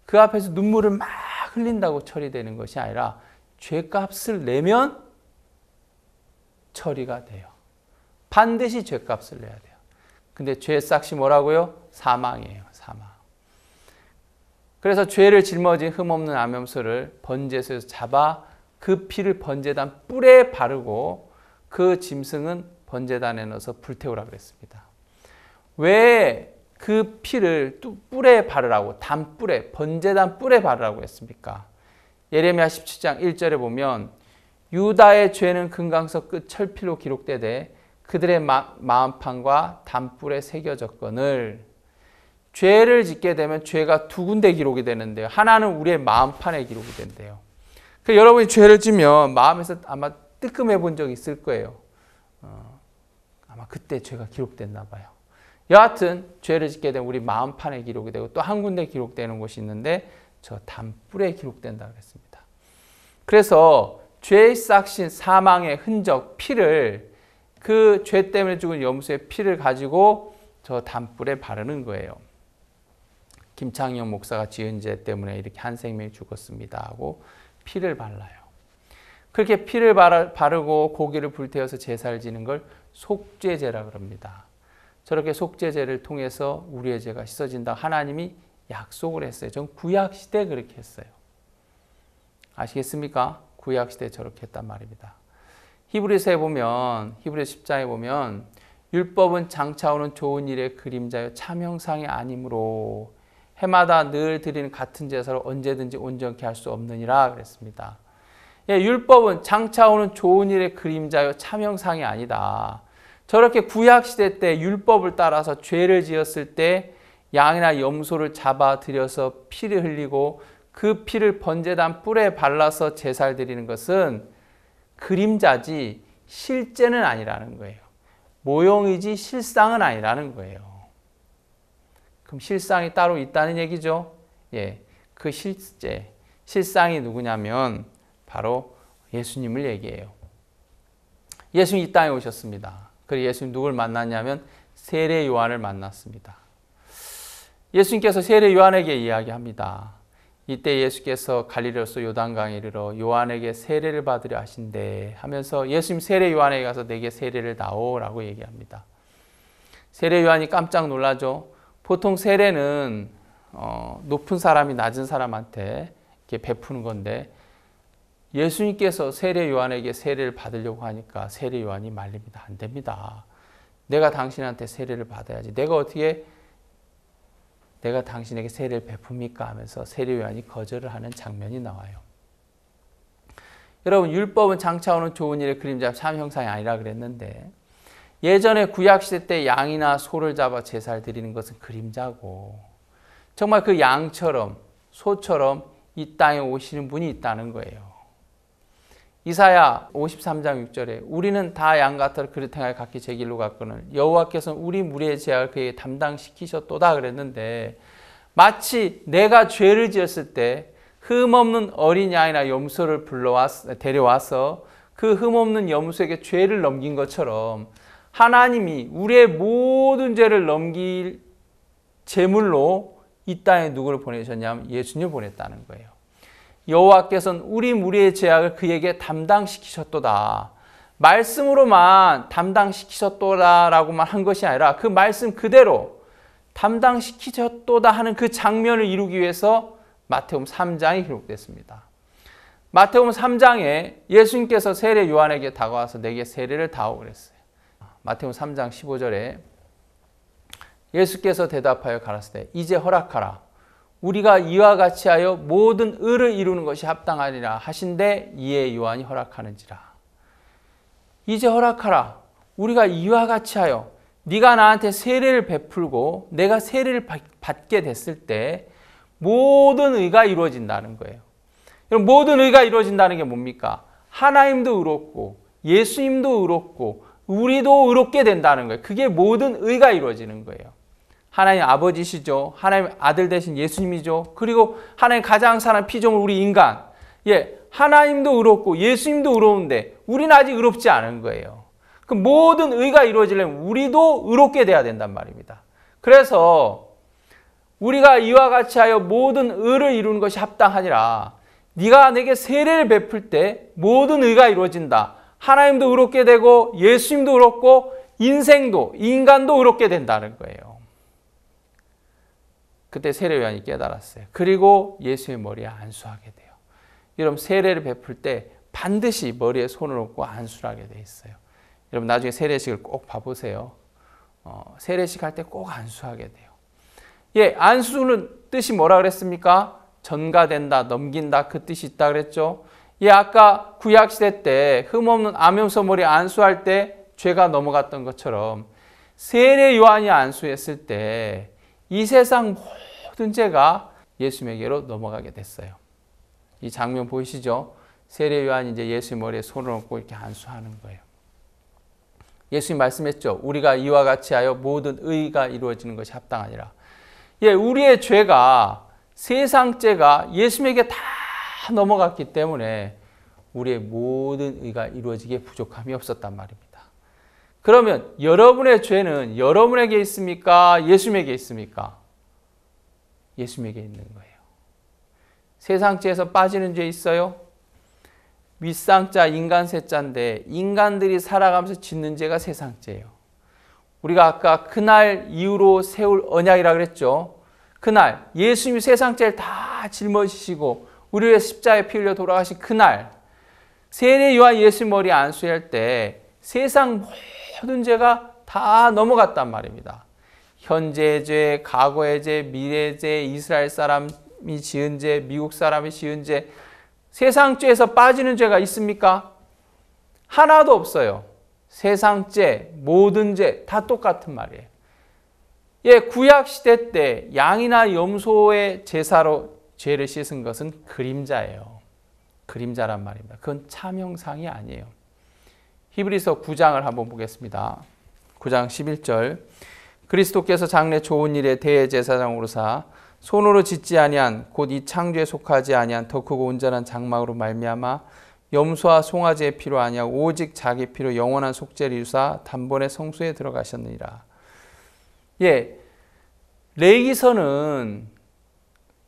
S1: 그 앞에서 눈물을 막 흘린다고 처리되는 것이 아니라 죄값을 내면 처리가 돼요. 반드시 죄값을 내야 돼요. 근데 죄의 싹시 뭐라고요? 사망이에요. 사망. 그래서 죄를 짊어진 흠없는 암염소를 번제소에서 잡아 그 피를 번제단 뿔에 바르고 그 짐승은 번제단에 넣어서 불태우라 그랬습니다. 왜 그 피를 뿔에 바르라고, 단뿔에, 번제단 뿔에 바르라고 했습니까? 예레미야 17장 1절에 보면 유다의 죄는 금강석 끝 철필로 기록되되 그들의 마음판과 단뿔에 새겨졌거늘. 죄를 짓게 되면 죄가 두 군데 기록이 되는데요. 하나는 우리의 마음판에 기록이 된대요. 여러분이 죄를 지면 마음에서 아마 뜨끔해 본 적이 있을 거예요. 아마 그때 죄가 기록됐나 봐요. 여하튼 죄를 짓게 되면 우리 마음판에 기록이 되고 또 한 군데 기록되는 곳이 있는데 저 단뿔에 기록된다고 했습니다. 그래서 죄의 싹신 사망의 흔적 피를 그 죄 때문에 죽은 염소의 피를 가지고 저 단뿔에 바르는 거예요. 김창영 목사가 지은 죄 때문에 이렇게 한 생명이 죽었습니다 하고 피를 발라요. 그렇게 피를 바르고 고기를 불태워서 제사를 지는 걸 속죄제라 그럽니다. 저렇게 속죄제를 통해서 우리의 죄가 씻어진다 하나님이 약속을 했어요. 전 구약시대에 그렇게 했어요. 아시겠습니까? 구약시대에 저렇게 했단 말입니다. 히브리서에 보면, 히브리서 10장에 보면 율법은 장차오는 좋은 일의 그림자요 참 형상이 아니므로 해마다 늘 드리는 같은 제사로 언제든지 온전케 할 수 없느니라 그랬습니다. 예, 율법은 장차오는 좋은 일의 그림자요 참 형상이 아니다. 저렇게 구약시대 때 율법을 따라서 죄를 지었을 때 양이나 염소를 잡아 들여서 피를 흘리고 그 피를 번제단 뿔에 발라서 제사를 드리는 것은 그림자지 실제는 아니라는 거예요. 모형이지 실상은 아니라는 거예요. 그럼 실상이 따로 있다는 얘기죠. 예, 그 실상이 누구냐면 바로 예수님을 얘기해요. 예수님 이 땅에 오셨습니다. 그리고 예수님 누굴 만났냐면 세례 요한을 만났습니다. 예수님께서 세례 요한에게 이야기합니다. 이때 예수께서 갈릴리로서 요단강에 이르러 요한에게 세례를 받으려 하신대 하면서 예수님 세례 요한에게 가서 내게 세례를 다오라고 얘기합니다. 세례 요한이 깜짝 놀라죠. 보통 세례는 높은 사람이 낮은 사람한테 이렇게 베푸는 건데 예수님께서 세례 요한에게 세례를 받으려고 하니까 세례 요한이 말립니다. 안 됩니다. 내가 당신한테 세례를 받아야지. 내가 당신에게 세례를 베풉니까? 하면서 세례 요한이 거절을 하는 장면이 나와요. 여러분, 율법은 장차오는 좋은 일의 그림자 참 형상이 아니라 그랬는데 예전에 구약시대 때 양이나 소를 잡아 제사를 드리는 것은 그림자고 정말 그 양처럼 소처럼 이 땅에 오시는 분이 있다는 거예요. 이사야 53장 6절에 우리는 다 양 같아 그릇 행하여 각기 제 길로 갔거늘 여호와께서는 우리 무리의 죄악을 그에게 담당시키셨도다 그랬는데, 마치 내가 죄를 지었을 때 흠없는 어린 양이나 염소를 데려와서 그 흠없는 염소에게 죄를 넘긴 것처럼 하나님이 우리의 모든 죄를 넘길 제물로 이 땅에 누구를 보내셨냐면 예수님을 보냈다는 거예요. 여호와께서는 우리 무리의 죄악을 그에게 담당시키셨도다. 말씀으로만 담당시키셨도다라고만 한 것이 아니라 그 말씀 그대로 담당시키셨도다 하는 그 장면을 이루기 위해서 마태복음 3장이 기록됐습니다. 마태복음 3장에 예수님께서 세례 요한에게 다가와서 내게 세례를 다오 그랬어요. 마태복음 3장 15절에 예수께서 대답하여 가라사대 이제 허락하라. 우리가 이와 같이 하여 모든 의를 이루는 것이 합당하리라 하신대 이에 요한이 허락하는지라. 이제 허락하라. 우리가 이와 같이 하여 네가 나한테 세례를 베풀고 내가 세례를 받게 됐을 때 모든 의가 이루어진다는 거예요. 여러분, 모든 의가 이루어진다는 게 뭡니까? 하나님도 의롭고 예수님도 의롭고 우리도 의롭게 된다는 거예요. 그게 모든 의가 이루어지는 거예요. 하나님 아버지시죠. 하나님 아들 되신 예수님이죠. 그리고 하나님 가장 사랑하는 피조물 우리 인간. 하나님도 의롭고 예수님도 의로운데 우리는 아직 의롭지 않은 거예요. 그 모든 의가 이루어지려면 우리도 의롭게 돼야 된단 말입니다. 그래서 우리가 이와 같이 하여 모든 의를 이루는 것이 합당하니라. 네가 내게 세례를 베풀 때 모든 의가 이루어진다. 하나님도 의롭게 되고 예수님도 의롭고 인생도 인간도 의롭게 된다는 거예요. 그때 세례 요한이 깨달았어요. 그리고 예수의 머리에 안수하게 돼요. 여러분, 세례를 베풀 때 반드시 머리에 손을 얹고 안수를 하게 돼 있어요. 여러분, 나중에 세례식을 꼭 봐보세요. 세례식 할 때 꼭 안수하게 돼요. 안수는 뜻이 뭐라 그랬습니까? 전가된다, 넘긴다, 그 뜻이 있다 그랬죠. 아까 구약시대 때 흠없는 암염소 머리 안수할 때 죄가 넘어갔던 것처럼 세례 요한이 안수했을 때 이 세상 모든 죄가 예수님에게로 넘어가게 됐어요. 이 장면 보이시죠? 세례 요한이 이제 예수님 머리에 손을 얹고 이렇게 안수하는 거예요. 예수님 말씀했죠. 우리가 이와 같이 하여 모든 의가 이루어지는 것이 합당하니라. 우리의 죄가, 세상 죄가 예수님에게 다 넘어갔기 때문에 우리의 모든 의가 이루어지기에 부족함이 없었단 말입니다. 그러면 여러분의 죄는 여러분에게 있습니까? 예수님에게 있습니까? 예수님에게 있는 거예요. 세상 죄에서 빠지는 죄 있어요? 윗상자 인간세자인데 인간들이 살아가면서 짓는 죄가 세상 죄예요. 우리가 아까 그날 이후로 세울 언약이라 그랬죠. 그날 예수님이 세상 죄를 다 짊어지시고 우리를 위해 십자가에 피 흘려 돌아가신 그날 세례 요한 예수님 머리에 안수할 때 세상 모든 죄가 다 넘어갔단 말입니다. 현재의 죄, 과거의 죄, 미래의 죄, 이스라엘 사람이 지은 죄, 미국 사람이 지은 죄, 세상 죄에서 빠지는 죄가 있습니까? 하나도 없어요. 세상 죄, 모든 죄 다 똑같은 말이에요. 구약 시대 때 양이나 염소의 제사로 죄를 씻은 것은 그림자예요. 그림자란 말입니다. 그건 참 형상이 아니에요. 히브리서 9장을 한번 보겠습니다. 9장 11절. 그리스도께서 장래 좋은 일에 대제사장으로사 손으로 짓지 아니한 곧 이 창조에 속하지 아니한 더 크고 온전한 장막으로 말미암아 염소와 송아지의 피로 아니하고 오직 자기 피로 영원한 속죄를 이루사 단번에 성소에 들어가셨느니라. 레위기서는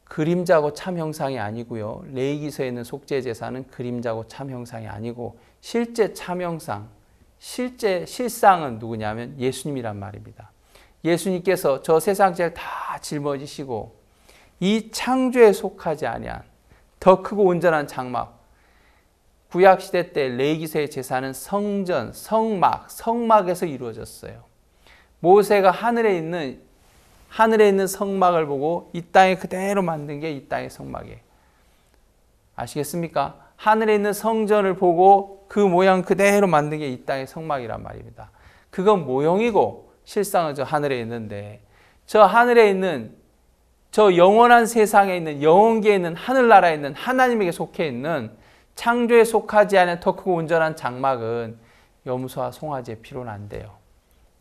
S1: 그림자고 참 형상이 아니고요. 레위기서에 있는 속죄 제사는 그림자고 참 형상이 아니고 실제 참 형상, 실상은 누구냐면 예수님이란 말입니다. 예수님께서 저 세상 죄를 다 짊어지시고 이 창조에 속하지 아니한 더 크고 온전한 장막, 구약시대 때 레위기서의 제사는 성전, 성막에서 이루어졌어요. 모세가 하늘에 있는 성막을 보고 이 땅에 그대로 만든 게 이 땅의 성막이에요. 아시겠습니까? 하늘에 있는 성전을 보고 그 모양 그대로 만든 게 이 땅의 성막이란 말입니다. 그건 모형이고 실상은 저 하늘에 있는데 저 하늘에 있는 저 영원한 세상에 있는, 영원계에 있는, 하늘나라에 있는 하나님에게 속해 있는 창조에 속하지 않은 더 크고 온전한 장막은 염소와 송아지의 피로는 안 돼요.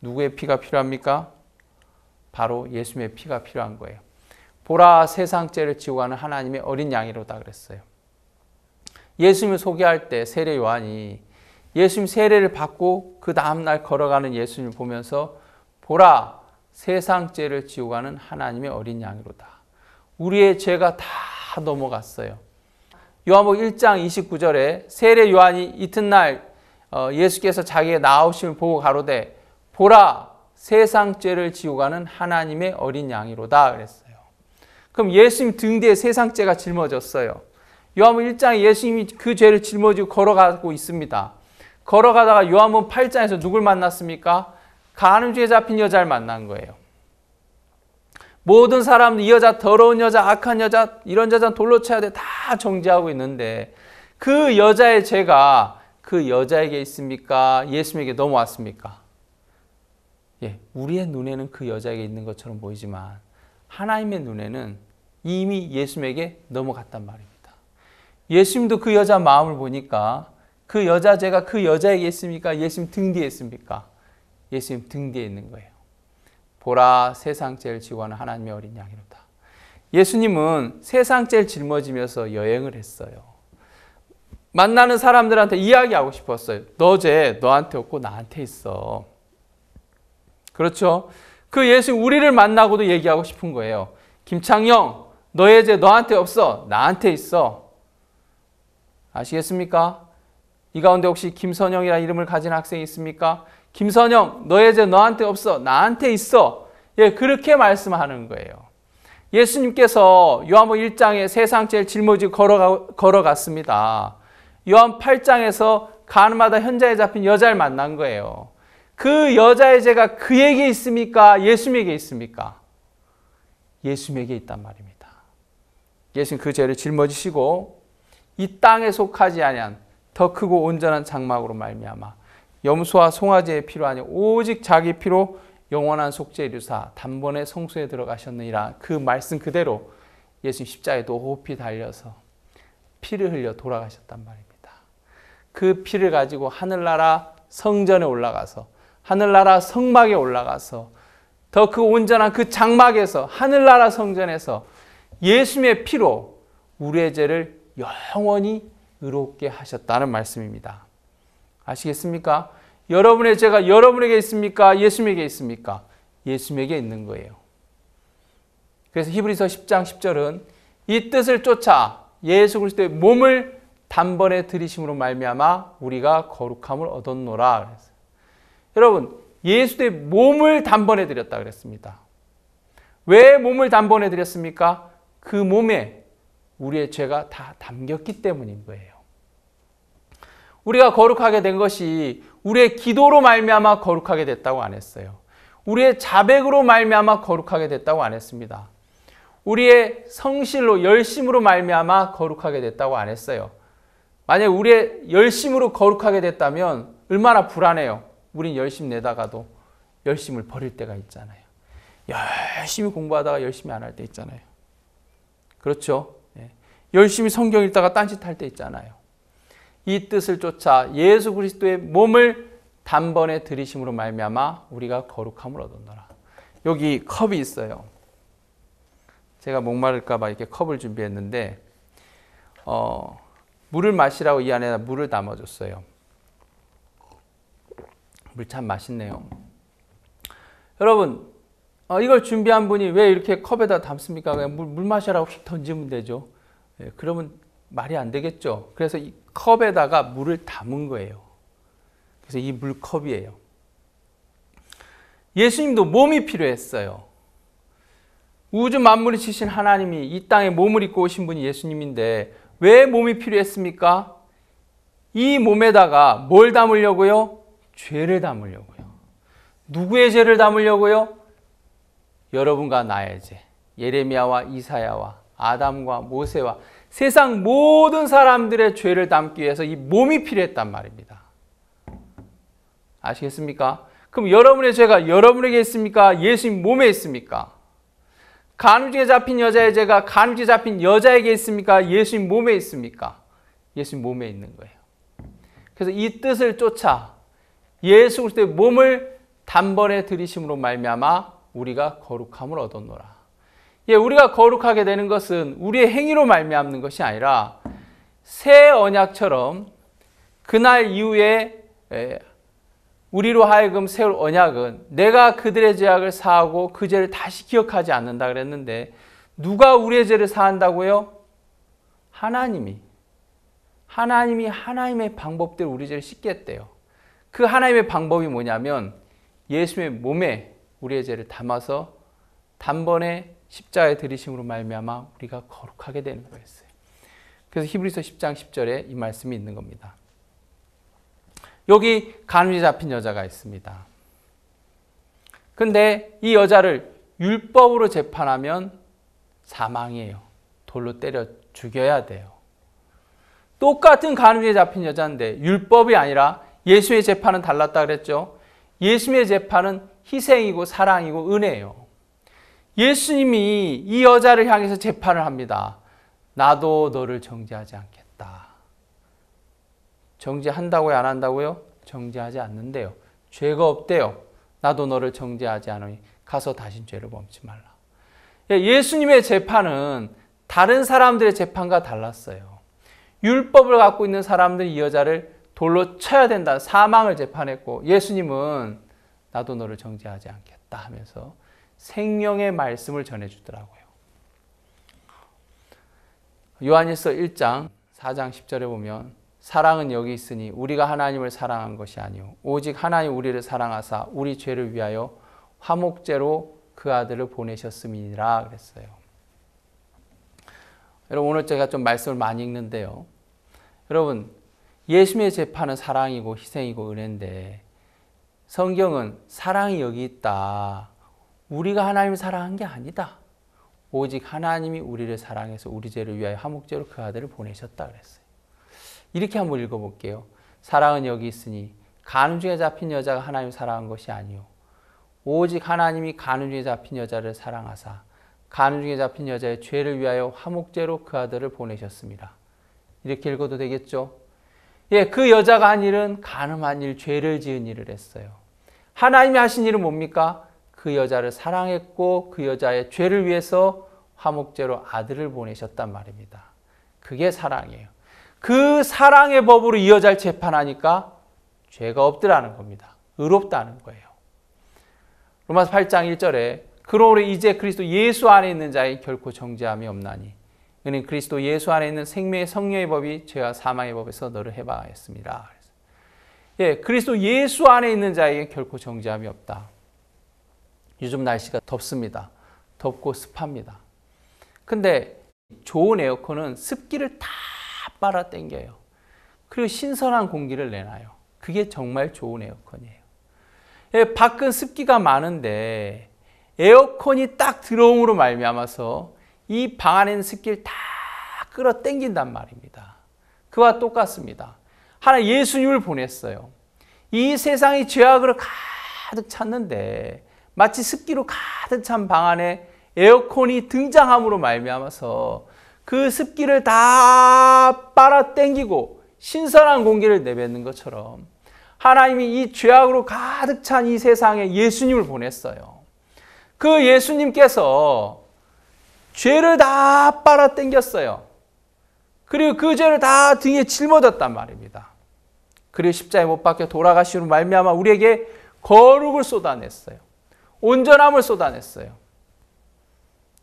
S1: 누구의 피가 필요합니까? 바로 예수님의 피가 필요한 거예요. 보라, 세상 죄를 지고 가는 하나님의 어린 양이로다 그랬어요. 예수님을 소개할 때 세례 요한이 예수님 세례를 받고 그 다음날 걸어가는 예수님을 보면서 보라, 세상 죄를 지고 가는 하나님의 어린 양이로다. 우리의 죄가 다 넘어갔어요. 요한복음 1장 29절에 세례 요한이 이튿날 예수께서 자기의 나오심을 보고 가로되 보라, 세상 죄를 지고 가는 하나님의 어린 양이로다 그랬어요. 그럼 예수님 등 뒤에 세상 죄가 짊어졌어요. 요한복음 1장에 예수님이 그 죄를 짊어지고 걸어가고 있습니다. 걸어가다가 요한복음 8장에서 누굴 만났습니까? 간음죄에 잡힌 여자를 만난 거예요. 모든 사람들 이 여자 더러운 여자, 악한 여자, 이런 여자는 돌로 쳐야 돼 다 정죄하고 있는데 그 여자의 죄가 그 여자에게 있습니까? 예수님에게 넘어왔습니까? 예, 우리의 눈에는 그 여자에게 있는 것처럼 보이지만 하나님의 눈에는 이미 예수님에게 넘어갔단 말입니다. 예수님도 그 여자 마음을 보니까 그 여자 죄가 그 여자에게 있습니까? 예수님 등 뒤에 있습니까? 예수님 등 뒤에 있는 거예요. 보라, 세상 죄를 지고 가는 하나님의 어린 양이로다. 예수님은 세상 죄를 짊어지면서 여행을 했어요. 만나는 사람들한테 이야기하고 싶었어요. 너 죄 너한테 없고 나한테 있어. 그렇죠? 그 예수님 우리를 만나고도 얘기하고 싶은 거예요. 김창영, 너의 죄 너한테 없어. 나한테 있어. 아시겠습니까? 이 가운데 혹시 김선영이라는 이름을 가진 학생이 있습니까? 김선영, 너의 죄 너한테 없어. 나한테 있어. 예, 그렇게 말씀하는 거예요. 예수님께서 요한복음 1장에 세상 죄를 짊어지고 걸어갔습니다. 요한 8장에서 가늠하다 현장에 잡힌 여자를 만난 거예요. 그 여자의 죄가 그에게 있습니까? 예수님에게 있습니까? 예수님에게 있단 말입니다. 예수님 그 죄를 짊어지시고 이 땅에 속하지 아니한 더 크고 온전한 장막으로 말미암아 염소와 송아지의 피로 아니 오직 자기 피로 영원한 속죄 이루사 단번에 성소에 들어가셨느니라. 그 말씀 그대로 예수님 십자가에 높이 달려서 피를 흘려 돌아가셨단 말입니다. 그 피를 가지고 하늘나라 성전에 올라가서 하늘나라 성막에 올라가서 더 그 온전한 그 장막에서 하늘나라 성전에서 예수님의 피로 우리의 죄를 영원히 의롭게 하셨다는 말씀입니다. 아시겠습니까? 여러분의 죄가 여러분에게 있습니까? 예수님에게 있습니까? 예수님에게 있는 거예요. 그래서 히브리서 10장 10절은 이 뜻을 쫓아 예수 그리스도의 몸을 단번에 들이심으로 말미암아 우리가 거룩함을 얻었노라 그랬어요. 여러분, 예수의 몸을 단번에 드렸다 그랬습니다. 왜 몸을 단번에 드렸습니까? 그 몸에 우리의 죄가 다 담겼기 때문인 거예요. 우리가 거룩하게 된 것이 우리의 기도로 말미암아 거룩하게 됐다고 안 했어요. 우리의 자백으로 말미암아 거룩하게 됐다고 안 했습니다. 우리의 성실로 열심으로 말미암아 거룩하게 됐다고 안 했어요. 만약 우리의 열심으로 거룩하게 됐다면 얼마나 불안해요. 우린 열심 내다가도 열심을 버릴 때가 있잖아요. 열심히 공부하다가 열심히 안 할 때 있잖아요. 그렇죠? 열심히 성경 읽다가 딴짓할 때 있잖아요. 이 뜻을 쫓아 예수 그리스도의 몸을 단번에 들이심으로 말미암아 우리가 거룩함을 얻었노라. 여기 컵이 있어요. 제가 목마를까 봐 이렇게 컵을 준비했는데 물을 마시라고 이 안에다 물을 담아줬어요. 물 참 맛있네요. 여러분, 이걸 준비한 분이 왜 이렇게 컵에다 담습니까? 그냥 물 마시라고 휙 던지면 되죠. 그러면 말이 안 되겠죠. 그래서 이 컵에다가 물을 담은 거예요. 그래서 이 물컵이에요. 예수님도 몸이 필요했어요. 우주 만물을 지신 하나님이 이 땅에 몸을 입고 오신 분이 예수님인데 왜 몸이 필요했습니까? 이 몸에다가 뭘 담으려고요? 죄를 담으려고요. 누구의 죄를 담으려고요? 여러분과 나의 죄. 예레미야와 이사야와 아담과 모세와 세상 모든 사람들의 죄를 담기 위해서 이 몸이 필요했단 말입니다. 아시겠습니까? 그럼 여러분의 죄가 여러분에게 있습니까? 예수님 몸에 있습니까? 간음죄에 잡힌 여자의 죄가 간음죄에 잡힌 여자에게 있습니까? 예수님 몸에 있습니까? 예수님 몸에 있는 거예요. 그래서 이 뜻을 쫓아 예수 그리스도의 몸을 단번에 들이심으로 말미암아 우리가 거룩함을 얻었노라. 예, 우리가 거룩하게 되는 것은 우리의 행위로 말미암는 것이 아니라 새 언약처럼 그날 이후에 우리로 하여금 세울 언약은 내가 그들의 죄악을 사하고 그 죄를 다시 기억하지 않는다 그랬는데 누가 우리의 죄를 사한다고요? 하나님이 하나님의 방법대로 우리 죄를 씻겠대요. 그 하나님의 방법이 뭐냐면 예수의 몸에 우리의 죄를 담아서 단번에 십자가에 들이심으로 말미암아 우리가 거룩하게 되는 거였어요. 그래서 히브리서 10장 10절에 이 말씀이 있는 겁니다. 여기 간음죄에 잡힌 여자가 있습니다. 근데 이 여자를 율법으로 재판하면 사망이에요. 돌로 때려 죽여야 돼요. 똑같은 간음죄에 잡힌 여자인데 율법이 아니라 예수의 재판은 달랐다 그랬죠. 예수님의 재판은 희생이고 사랑이고 은혜예요. 예수님이 이 여자를 향해서 재판을 합니다. 나도 너를 정죄하지 않겠다. 정죄한다고요? 안 한다고요? 정죄하지 않는데요. 죄가 없대요. 나도 너를 정죄하지 않으니 가서 다신 죄를 범치 말라. 예수님의 재판은 다른 사람들의 재판과 달랐어요. 율법을 갖고 있는 사람들이 이 여자를 돌로 쳐야 된다. 사망을 재판했고 예수님은 나도 너를 정죄하지 않겠다 하면서 생명의 말씀을 전해주더라고요. 요한일서 1장 4장 10절에 보면 사랑은 여기 있으니 우리가 하나님을 사랑한 것이 아니요 오직 하나님 우리를 사랑하사 우리 죄를 위하여 화목제로 그 아들을 보내셨음이니라 그랬어요. 여러분 오늘 제가 좀 말씀을 많이 읽는데요. 여러분 예수님의 재판은 사랑이고 희생이고 은혜인데 성경은 사랑이 여기 있다. 우리가 하나님을 사랑한 게 아니다. 오직 하나님이 우리를 사랑해서 우리 죄를 위하여 화목제로 그 아들을 보내셨다 그랬어요. 이렇게 한번 읽어볼게요. 사랑은 여기 있으니 간음죄에 잡힌 여자가 하나님을 사랑한 것이 아니요 오직 하나님이 간음죄에 잡힌 여자를 사랑하사 간음죄에 잡힌 여자의 죄를 위하여 화목제로 그 아들을 보내셨습니다. 이렇게 읽어도 되겠죠? 예, 그 여자가 한 일은 간음한 일, 죄를 지은 일을 했어요. 하나님이 하신 일은 뭡니까? 그 여자를 사랑했고 그 여자의 죄를 위해서 화목제로 아들을 보내셨단 말입니다. 그게 사랑이에요. 그 사랑의 법으로 이 여자를 재판하니까 죄가 없더라는 겁니다. 의롭다는 거예요. 로마서 8장 1절에 그러므로 이제 그리스도 예수 안에 있는 자에 결코 정죄함이 없나니 이는 그리스도 예수 안에 있는 생명의 성령의 법이 죄와 사망의 법에서 너를 해방하였습니다. 예, 그리스도 예수 안에 있는 자에게 결코 정죄함이 없다. 요즘 날씨가 덥습니다. 덥고 습합니다. 근데 좋은 에어컨은 습기를 다 빨아당겨요. 그리고 신선한 공기를 내놔요. 그게 정말 좋은 에어컨이에요. 예, 밖은 습기가 많은데 에어컨이 딱 들어옴으로 말미암아서 이 방 안에 있는 습기를 다 끌어당긴단 말입니다. 그와 똑같습니다. 하나 예수님을 보냈어요. 이 세상이 죄악으로 가득 찼는데 마치 습기로 가득 찬 방 안에 에어컨이 등장함으로 말미암아서 그 습기를 다 빨아당기고 신선한 공기를 내뱉는 것처럼 하나님이 이 죄악으로 가득 찬 이 세상에 예수님을 보냈어요. 그 예수님께서 죄를 다 빨아당겼어요. 그리고 그 죄를 다 등에 짊어졌단 말입니다. 그리고 십자가에 못 박혀 돌아가시로 말미암아 우리에게 거룩을 쏟아냈어요. 온전함을 쏟아냈어요.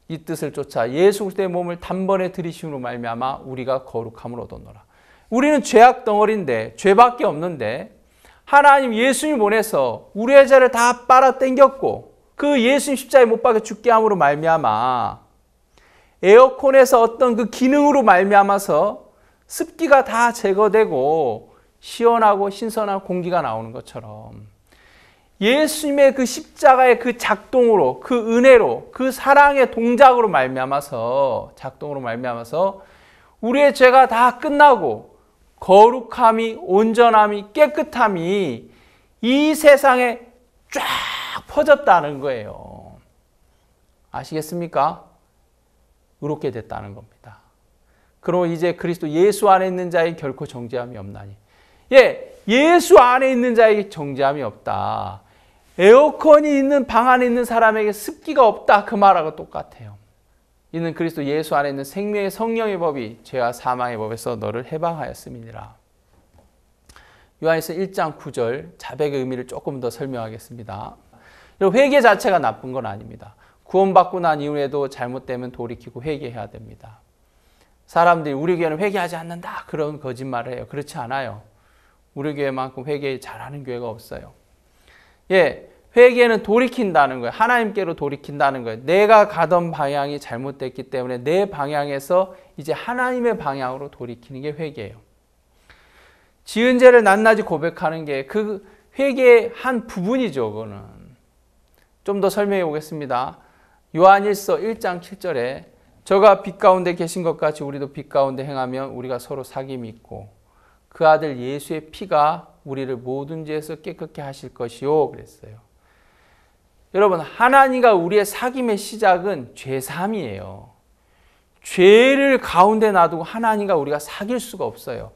S1: 이 뜻을 쫓아 예수 그리스도의 몸을 단번에 들이심으로 말미암아 우리가 거룩함을 얻었노라. 우리는 죄악 덩어리인데 죄밖에 없는데 하나님 예수님 보내서 우리의 죄를 다 빨아당겼고 그 예수님 십자가에 못 박혀 죽게 함으로 말미암아 에어컨에서 어떤 그 기능으로 말미암아서 습기가 다 제거되고 시원하고 신선한 공기가 나오는 것처럼 예수님의 그 십자가의 그 작동으로 그 은혜로 그 사랑의 동작으로 말미암아서 작동으로 말미암아서 우리의 죄가 다 끝나고 거룩함이 온전함이 깨끗함이 이 세상에 쫙 퍼졌다는 거예요. 아시겠습니까? 의롭게 됐다는 겁니다. 그럼 이제 그리스도 예수 안에 있는 자에게 결코 정죄함이 없나니. 예수 안에 있는 자에게 정죄함이 없다. 에어컨이 있는 방 안에 있는 사람에게 습기가 없다. 그 말하고 똑같아요. 이는 그리스도 예수 안에 있는 생명의 성령의 법이 죄와 사망의 법에서 너를 해방하였음이니라. 요한일서 1장 9절 자백의 의미를 조금 더 설명하겠습니다. 회개 자체가 나쁜 건 아닙니다. 구원받고 난 이후에도 잘못되면 돌이키고 회개해야 됩니다. 사람들이 우리 교회는 회개하지 않는다 그런 거짓말을 해요. 그렇지 않아요. 우리 교회만큼 회개 잘하는 교회가 없어요. 회개는 돌이킨다는 거예요. 하나님께로 돌이킨다는 거예요. 내가 가던 방향이 잘못됐기 때문에 내 방향에서 이제 하나님의 방향으로 돌이키는 게 회개예요. 지은 죄를 낱낱이 고백하는 게 그 회개의 한 부분이죠. 그거는. 좀 더 설명해 보겠습니다. 요한일서 1장 7절에 저가 빛 가운데 계신 것 같이 우리도 빛 가운데 행하면 우리가 서로 사귐이 있고 그 아들 예수의 피가 우리를 모든 죄에서 깨끗게 하실 것이요 그랬어요. 여러분, 하나님과 우리의 사귐의 시작은 죄사함이에요. 죄를 가운데 놔두고 하나님과 우리가 사귈 수가 없어요.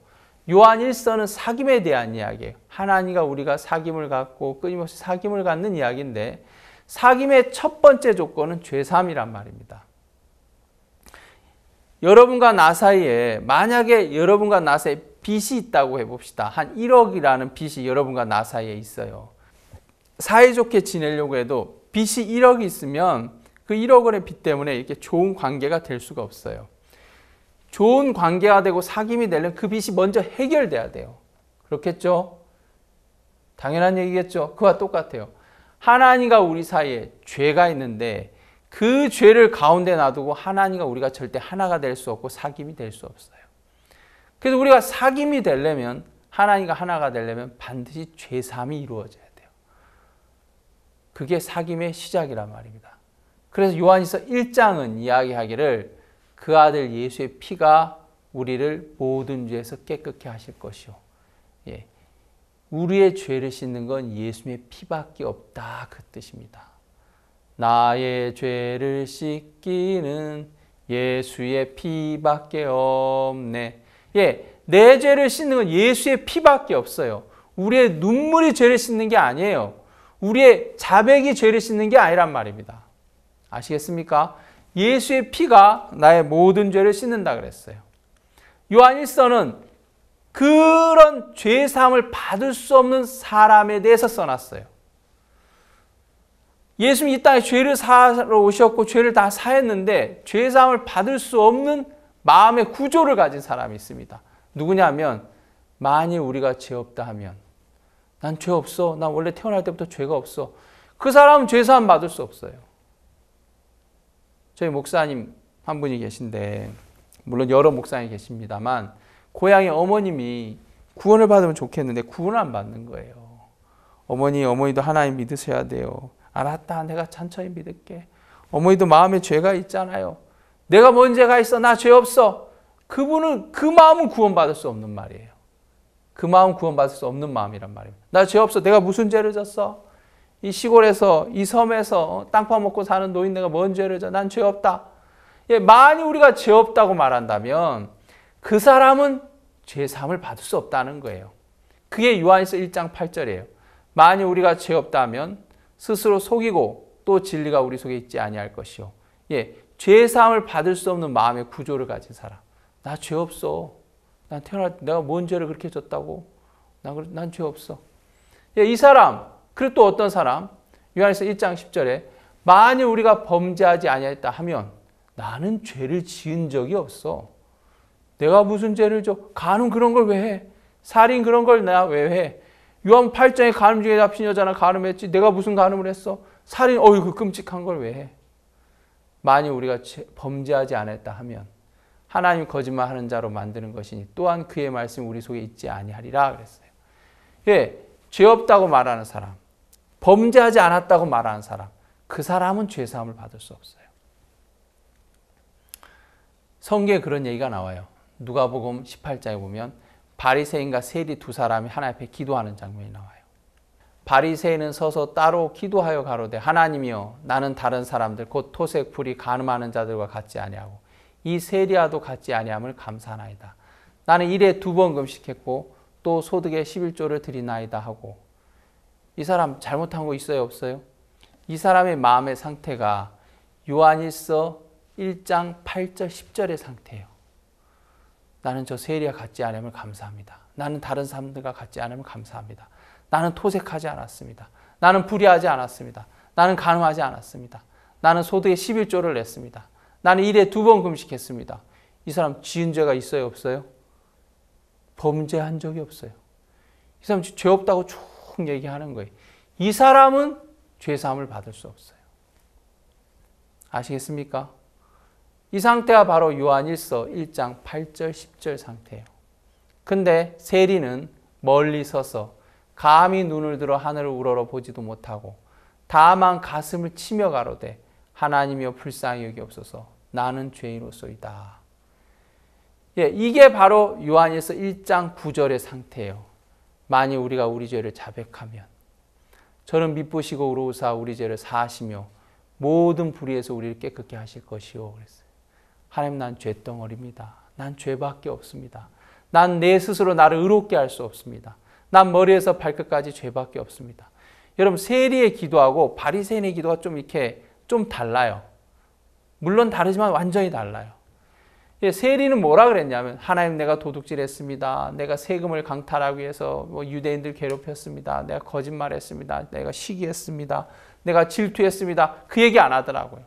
S1: 요한 1서는 사귐에 대한 이야기예요. 하나님과 우리가 사귐을 갖고 끊임없이 사귐을 갖는 이야기인데 사귐의 첫 번째 조건은 죄사함이란 말입니다. 여러분과 나 사이에 만약에 여러분과 나 사이에 빚이 있다고 해봅시다. 한 1억이라는 빚이 여러분과 나 사이에 있어요. 사이좋게 지내려고 해도 빚이 1억이 있으면 그 1억 원의 빚 때문에 이렇게 좋은 관계가 될 수가 없어요. 좋은 관계가 되고 사귐이 되려면 그 빚이 먼저 해결돼야 돼요. 그렇겠죠? 당연한 얘기겠죠? 그와 똑같아요. 하나님과 우리 사이에 죄가 있는데 그 죄를 가운데 놔두고 하나님과 우리가 절대 하나가 될 수 없고 사귐이 될 수 없어요. 그래서 우리가 사귐이 되려면 하나님과 하나가 되려면 반드시 죄사함이 이루어져야 돼요. 그게 사귐의 시작이란 말입니다. 그래서 요한일서 1장은 이야기하기를 그 아들 예수의 피가 우리를 모든 죄에서 깨끗게 하실 것이요. 우리의 죄를 씻는 건 예수님의 피밖에 없다 그 뜻입니다. 나의 죄를 씻기는 예수의 피밖에 없네. 내 죄를 씻는 건 예수의 피밖에 없어요. 우리의 눈물이 죄를 씻는 게 아니에요. 우리의 자백이 죄를 씻는 게 아니란 말입니다. 아시겠습니까? 예수의 피가 나의 모든 죄를 씻는다 그랬어요. 요한 1서는 그런 죄사함을 받을 수 없는 사람에 대해서 써놨어요. 예수님이 이 땅에 죄를 사러 오셨고 죄를 다 사했는데 죄사함을 받을 수 없는 마음의 구조를 가진 사람이 있습니다. 누구냐면 만일 우리가 죄 없다 하면 난 죄 없어. 난 원래 태어날 때부터 죄가 없어. 그 사람은 죄사함 받을 수 없어요. 저희 목사님 한 분이 계신데 물론 여러 목사님이 계십니다만 고향에 어머님이 구원을 받으면 좋겠는데 구원을 안 받는 거예요. 어머니도 하나님 믿으셔야 돼요. 알았다. 내가 천천히 믿을게. 어머니도 마음에 죄가 있잖아요. 내가 뭔 죄가 있어? 나 죄 없어. 그분은 그 마음은 구원받을 수 없는 말이에요. 그 마음은 구원받을 수 없는 마음이란 말입니다. 나 죄 없어. 내가 무슨 죄를 졌어? 이 시골에서 이 섬에서 땅 파먹고 사는 노인 내가 뭔 죄를 져? 난 죄 없다. 만일 우리가 죄 없다고 말한다면 그 사람은 죄 사함을 받을 수 없다는 거예요. 그게 요한일서 1장 8절이에요. 만일 우리가 죄 없다 하면 스스로 속이고 또 진리가 우리 속에 있지 아니할 것이요. 죄 사함을 받을 수 없는 마음의 구조를 가진 사람. 나 죄 없어. 난 태어날 때 내가 뭔 죄를 그렇게 졌다고? 난 죄 없어. 이 사람, 그리고 또 어떤 사람? 요한일서 1장 10절에 만일 우리가 범죄하지 아니하였다 하면 나는 죄를 지은 적이 없어. 내가 무슨 죄를 져? 간음 그런 걸 왜 해? 살인 그런 걸 내가 왜 해? 요한 8장에 간음 중에 잡힌 여자나 간음했지. 내가 무슨 간음을 했어? 살인, 그 끔찍한 걸 왜 해? 만일 우리가 범죄하지 않았다 하면 하나님 거짓말하는 자로 만드는 것이니 또한 그의 말씀이 우리 속에 있지 아니하리라 그랬어요. 죄 없다고 말하는 사람, 범죄하지 않았다고 말하는 사람, 그 사람은 죄 사함을 받을 수 없어요. 성경에 그런 얘기가 나와요. 누가복음 18장에 보면 바리새인과 세리 두 사람이 하나님 앞에 기도하는 장면이 나와요. 바리새인은 서서 따로 기도하여 가로되 하나님이여 나는 다른 사람들 곧 토색 불이 간음하는 자들과 같지 아니하고 이 세리야도 같지 아니함을 감사하나이다. 나는 일에 2번 금식했고 또 소득의 11조를 드리나이다 하고. 이 사람 잘못한 거 있어요 없어요? 이 사람의 마음의 상태가 요한일서 1장 8절 10절의 상태예요. 나는 저 세리와 같지 않음을 감사합니다. 나는 다른 사람들과 같지 않음을 감사합니다. 나는 토색하지 않았습니다. 나는 불의하지 않았습니다. 나는 간음하지 않았습니다. 나는 소득의 11조를 냈습니다. 나는 일에 2번 금식했습니다. 이 사람 지은 죄가 있어요 없어요? 범죄한 적이 없어요. 이 사람 죄 없다고 쭉 얘기하는 거예요. 이 사람은 죄사함을 받을 수 없어요. 아시겠습니까? 이 상태가 바로 요한일서 1장 8절 10절 상태예요. 근데 세리는 멀리 서서 감히 눈을 들어 하늘을 우러러 보지도 못하고 다만 가슴을 치며 가로되 하나님이여 불쌍히 여기옵소서 나는 죄인으로소이다. 예, 이게 바로 요한일서 1장 9절의 상태예요. 만일 우리가 우리 죄를 자백하면 저는 미쁘시고 의로우사 우리 죄를 사하시며 모든 불의에서 우리를 깨끗게 하실 것이요. 그랬어요. 하나님 난 죄덩어리입니다. 난 죄밖에 없습니다. 난 내 스스로 나를 의롭게 할 수 없습니다. 난 머리에서 발끝까지 죄밖에 없습니다. 여러분 세리의 기도하고 바리새인의 기도가 좀 달라요. 물론 다르지만 완전히 달라요. 세리는 뭐라 그랬냐면 하나님 내가 도둑질했습니다. 내가 세금을 강탈하기 위해서 유대인들 괴롭혔습니다. 내가 거짓말했습니다. 내가 시기했습니다. 내가 질투했습니다. 그 얘기 안 하더라고요.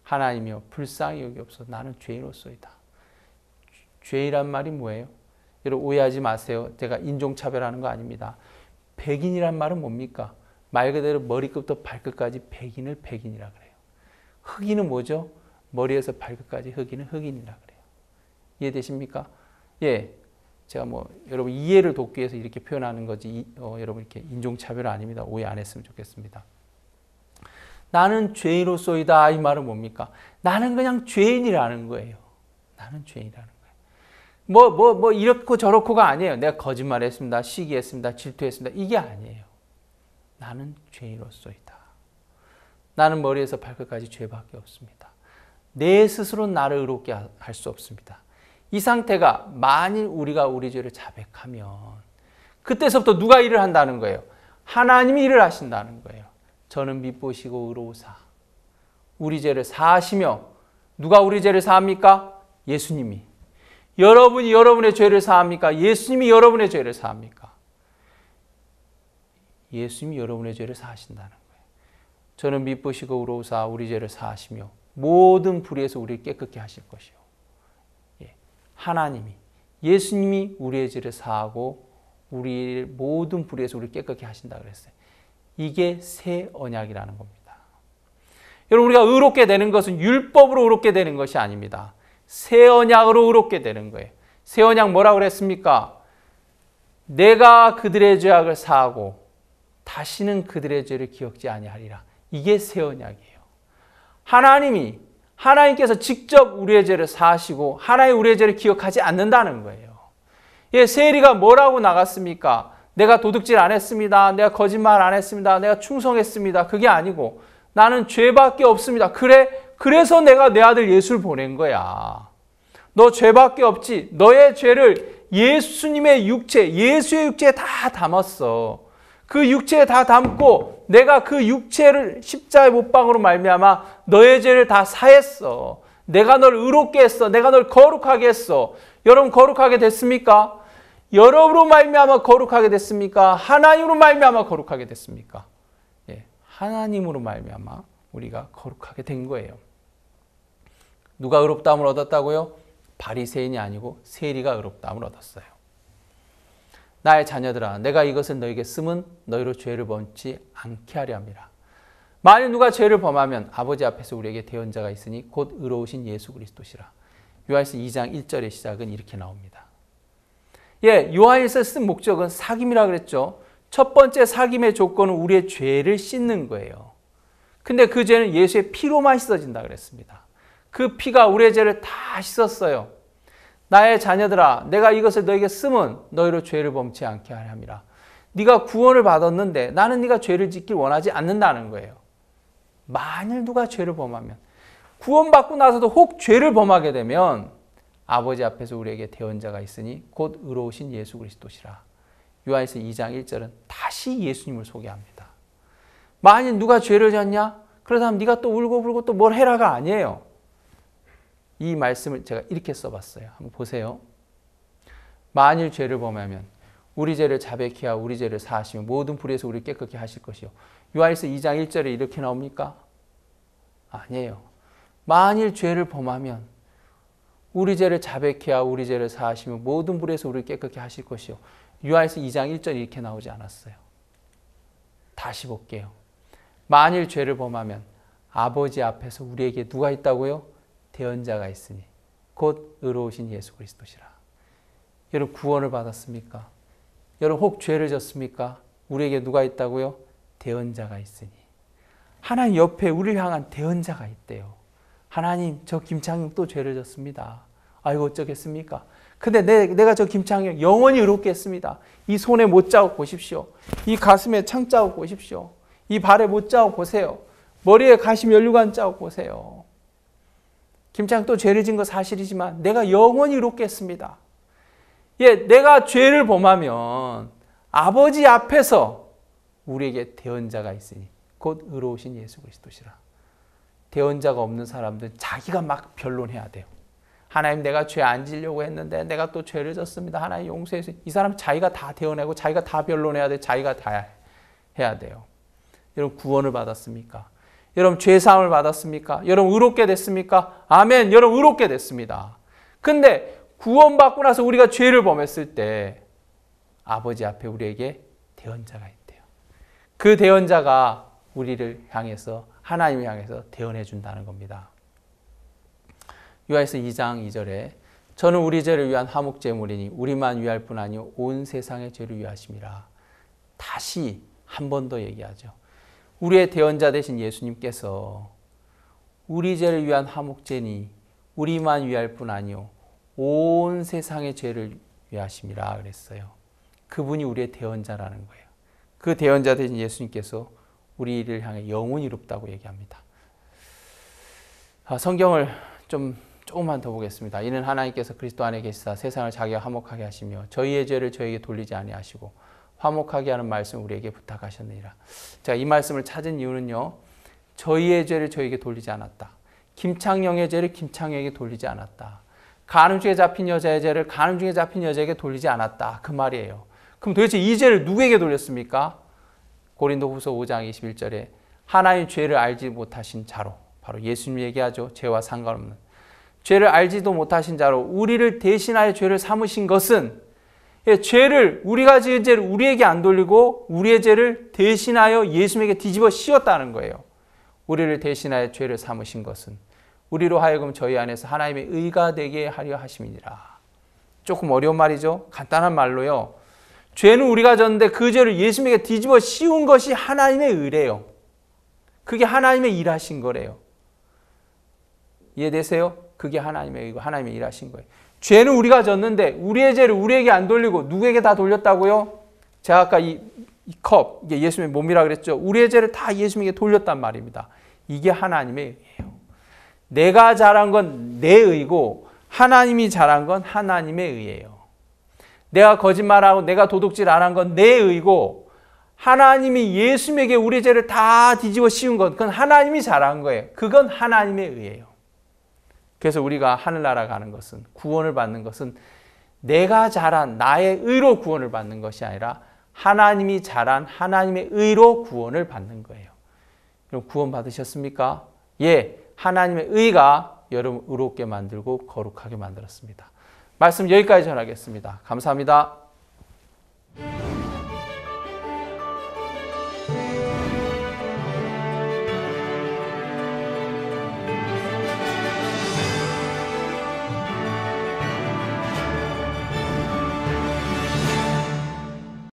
S1: 하나님이여 불쌍히 여기옵소서 나는 죄인으로소이다. 죄이란 말이 뭐예요? 여러분 오해하지 마세요. 제가 인종차별하는 거 아닙니다. 백인이란 말은 뭡니까? 말 그대로 머리끝부터 발끝까지 백인을 백인이라 그래요. 흑인은 뭐죠? 머리에서 발끝까지 흑인은 흑인이라 그래요. 이해되십니까? 예, 제가 여러분 이해를 돕기 위해서 이렇게 표현하는 거지 여러분 이렇게 인종차별 아닙니다. 오해 안 했으면 좋겠습니다. 나는 죄인으로소이다 이 말은 뭡니까? 나는 그냥 죄인이라는 거예요. 나는 죄인이라는 거예요. 이렇고 저렇고가 아니에요. 내가 거짓말했습니다. 시기했습니다. 질투했습니다. 이게 아니에요. 나는 죄인으로소이다. 나는 머리에서 발끝까지 죄밖에 없습니다. 내 스스로 나를 의롭게 할 수 없습니다. 이 상태가 만일 우리가 우리 죄를 자백하면 그때서부터 누가 일을 한다는 거예요? 하나님이 일을 하신다는 거예요. 저는 미쁘시고 의로우사 우리 죄를 사하시며 누가 우리 죄를 사합니까? 예수님이. 여러분이 여러분의 죄를 사합니까? 예수님이 여러분의 죄를 사합니까? 예수님이 여러분의 죄를 사하신다는 거예요. 저는 미쁘시고 의로우사 우리 죄를 사하시며 모든 불의에서 우리를 깨끗게 하실 것이요. 예, 하나님이 예수님이 우리의 죄를 사하고 우리 모든 불의에서 우리를 깨끗게 하신다 그랬어요. 이게 새 언약이라는 겁니다. 여러분 우리가 의롭게 되는 것은 율법으로 의롭게 되는 것이 아닙니다. 새 언약으로 의롭게 되는 거예요. 새 언약 뭐라고 그랬습니까? 내가 그들의 죄악을 사하고 다시는 그들의 죄를 기억지 아니하리라. 이게 새 언약이에요. 하나님께서 직접 우리의 죄를 사하시고 하나님 우리의 죄를 기억하지 않는다는 거예요. 예, 세리가 뭐라고 나갔습니까? 내가 도둑질 안 했습니다. 내가 거짓말 안 했습니다. 내가 충성했습니다. 그게 아니고 나는 죄밖에 없습니다. 그래서 내가 내 아들 예수를 보낸 거야. 너 죄밖에 없지. 너의 죄를 예수님의 육체, 예수의 육체에 다 담았어. 그 육체에 다 담고 내가 그 육체를 십자가의 못방으로 말미암아 너의 죄를 다 사했어. 내가 널 의롭게 했어. 내가 널 거룩하게 했어. 여러분 거룩하게 됐습니까? 여러분으로 말미암아 거룩하게 됐습니까? 하나님으로 말미암아 거룩하게 됐습니까? 예, 하나님으로 말미암아 우리가 거룩하게 된 거예요. 누가 의롭다함을 얻었다고요? 바리새인이 아니고 세리가 의롭다함을 얻었어요. 나의 자녀들아 내가 이것을 너에게 쓰면 너희로 죄를 범치 않게 하려 함이라. 만일 누가 죄를 범하면 아버지 앞에서 우리에게 대언자가 있으니 곧 의로우신 예수 그리스도시라. 요한일서 2장 1절의 시작은 이렇게 나옵니다. 예, 요한일서 쓴 목적은 사귐이라 그랬죠. 첫 번째 사귐의 조건은 우리의 죄를 씻는 거예요. 근데 그 죄는 예수의 피로만 씻어진다 그랬습니다. 그 피가 우리의 죄를 다 씻었어요. 나의 자녀들아 내가 이것을 너에게 쓰면 너희로 죄를 범치 않게 하려 함이라. 네가 구원을 받았는데 나는 네가 죄를 짓길 원하지 않는다는 거예요. 만일 누가 죄를 범하면, 구원받고 나서도 혹 죄를 범하게 되면 아버지 앞에서 우리에게 대언자가 있으니 곧 의로우신 예수 그리스도시라. 요한일서 2장 1절은 다시 예수님을 소개합니다. 만일 누가 죄를 졌냐? 그러다면 네가 또 울고 불고 또 뭘 해라가 아니에요. 이 말씀을 제가 이렇게 써봤어요. 한번 보세요. 만일 죄를 범하면 우리 죄를 자백케 하고 우리 죄를 사하시며 모든 불의에서 우리를 깨끗게 하실 것이요. 요한일서 2장 1절에 이렇게 나옵니까? 아니에요. 만일 죄를 범하면 우리 죄를 자백케 하고 우리 죄를 사하시며 모든 불의에서 우리를 깨끗게 하실 것이요. 요한일서 2장 1절에 이렇게 나오지 않았어요. 다시 볼게요. 만일 죄를 범하면 아버지 앞에서 우리에게 누가 있다고요? 대언자가 있으니 곧 의로우신 예수 그리스도시라. 여러분 구원을 받았습니까? 여러분 혹 죄를 졌습니까? 우리에게 누가 있다고요? 대언자가 있으니. 하나님 옆에 우리를 향한 대언자가 있대요. 하나님, 저 김창용 또 죄를 졌습니다. 아이고 어쩌겠습니까? 근데 내가 저 김창용 영원히 의롭게 했습니다. 이 손에 못자국 보십시오. 이 가슴에 창자국 보십시오. 이 발에 못자국 보세요. 머리에 가시 면류관 자국 보세요. 김창용 또 죄를 진 거 사실이지만 내가 영원히 의롭게 했습니다. 예, 내가 죄를 범하면 아버지 앞에서 우리에게 대언자가 있으니 곧 의로우신 예수 그리스도시라. 대언자가 없는 사람들은 자기가 막 변론해야 돼요. 하나님, 내가 죄 안 지려고 했는데 내가 또 죄를 졌습니다. 하나님 용서해 주세요. 이 사람 자기가 다 대언하고 자기가 다 변론해야 돼. 자기가 다 해야 돼요. 여러분 구원을 받았습니까? 여러분 죄사함을 받았습니까? 여러분 의롭게 됐습니까? 아멘. 여러분 의롭게 됐습니다. 근데 구원받고 나서 우리가 죄를 범했을 때 아버지 앞에 우리에게 대언자가 있대요. 그 대언자가 우리를 향해서, 하나님을 향해서 대언해 준다는 겁니다. 요한일서 2장 2절에 저는 우리 죄를 위한 화목제물이니 우리만 위할 뿐 아니요 온 세상의 죄를 위하심이라. 다시 한 번 더 얘기하죠. 우리의 대언자 되신 예수님께서 우리 죄를 위한 화목제니 우리만 위할 뿐 아니요 온 세상의 죄를 위하심이라 그랬어요. 그분이 우리의 대언자라는 거예요. 그 대언자 되신 예수님께서 우리를 향해 영원히 이롭다고 얘기합니다. 성경을 조금만 더 보겠습니다. 이는 하나님께서 그리스도 안에 계시사 세상을 자기와 화목하게 하시며 저희의 죄를 저에게 돌리지 아니하시고 화목하게 하는 말씀을 우리에게 부탁하셨느니라. 제가 이 말씀을 찾은 이유는요. 저희의 죄를 저에게 돌리지 않았다. 김창영의 죄를 김창영에게 돌리지 않았다. 간음중에 잡힌 여자의 죄를 간음중에 잡힌 여자에게 돌리지 않았다. 그 말이에요. 그럼 도대체 이 죄를 누구에게 돌렸습니까? 고린도후서 5장 21절에 하나님 죄를 알지 못하신 자로, 바로 예수님 얘기하죠. 죄와 상관없는. 죄를 알지도 못하신 자로 우리를 대신하여 죄를 삼으신 것은, 죄를, 우리가 지은 죄를 우리에게 안 돌리고 우리의 죄를 대신하여 예수님에게 뒤집어 씌웠다는 거예요. 우리를 대신하여 죄를 삼으신 것은 우리로 하여금 저희 안에서 하나님의 의가 되게 하려 하심이니라. 조금 어려운 말이죠. 간단한 말로요. 죄는 우리가 졌는데 그 죄를 예수님에게 뒤집어 씌운 것이 하나님의 의래요. 그게 하나님의 일하신 거래요. 이해되세요? 그게 하나님의 의고 하나님의 일하신 거예요. 죄는 우리가 졌는데 우리의 죄를 우리에게 안 돌리고 누구에게 다 돌렸다고요? 제가 아까 이 컵, 이게 예수님의 몸이라 그랬죠. 우리의 죄를 다 예수님에게 돌렸단 말입니다. 이게 하나님의 의예요. 내가 잘한 건 내 의고 하나님이 잘한 건 하나님의 의예요. 내가 거짓말하고 내가 도둑질 안 한 건 내 의고 하나님이 예수님에게 우리 죄를 다 뒤집어 씌운 건 그건 하나님이 잘한 거예요. 그건 하나님의 의예요. 그래서 우리가 하늘나라 가는 것은, 구원을 받는 것은 내가 잘한 나의 의로 구원을 받는 것이 아니라 하나님이 잘한 하나님의 의로 구원을 받는 거예요. 여러분 구원 받으셨습니까? 예, 하나님의 의가 여러분 의롭게 만들고 거룩하게 만들었습니다. 말씀 여기까지 전하겠습니다. 감사합니다.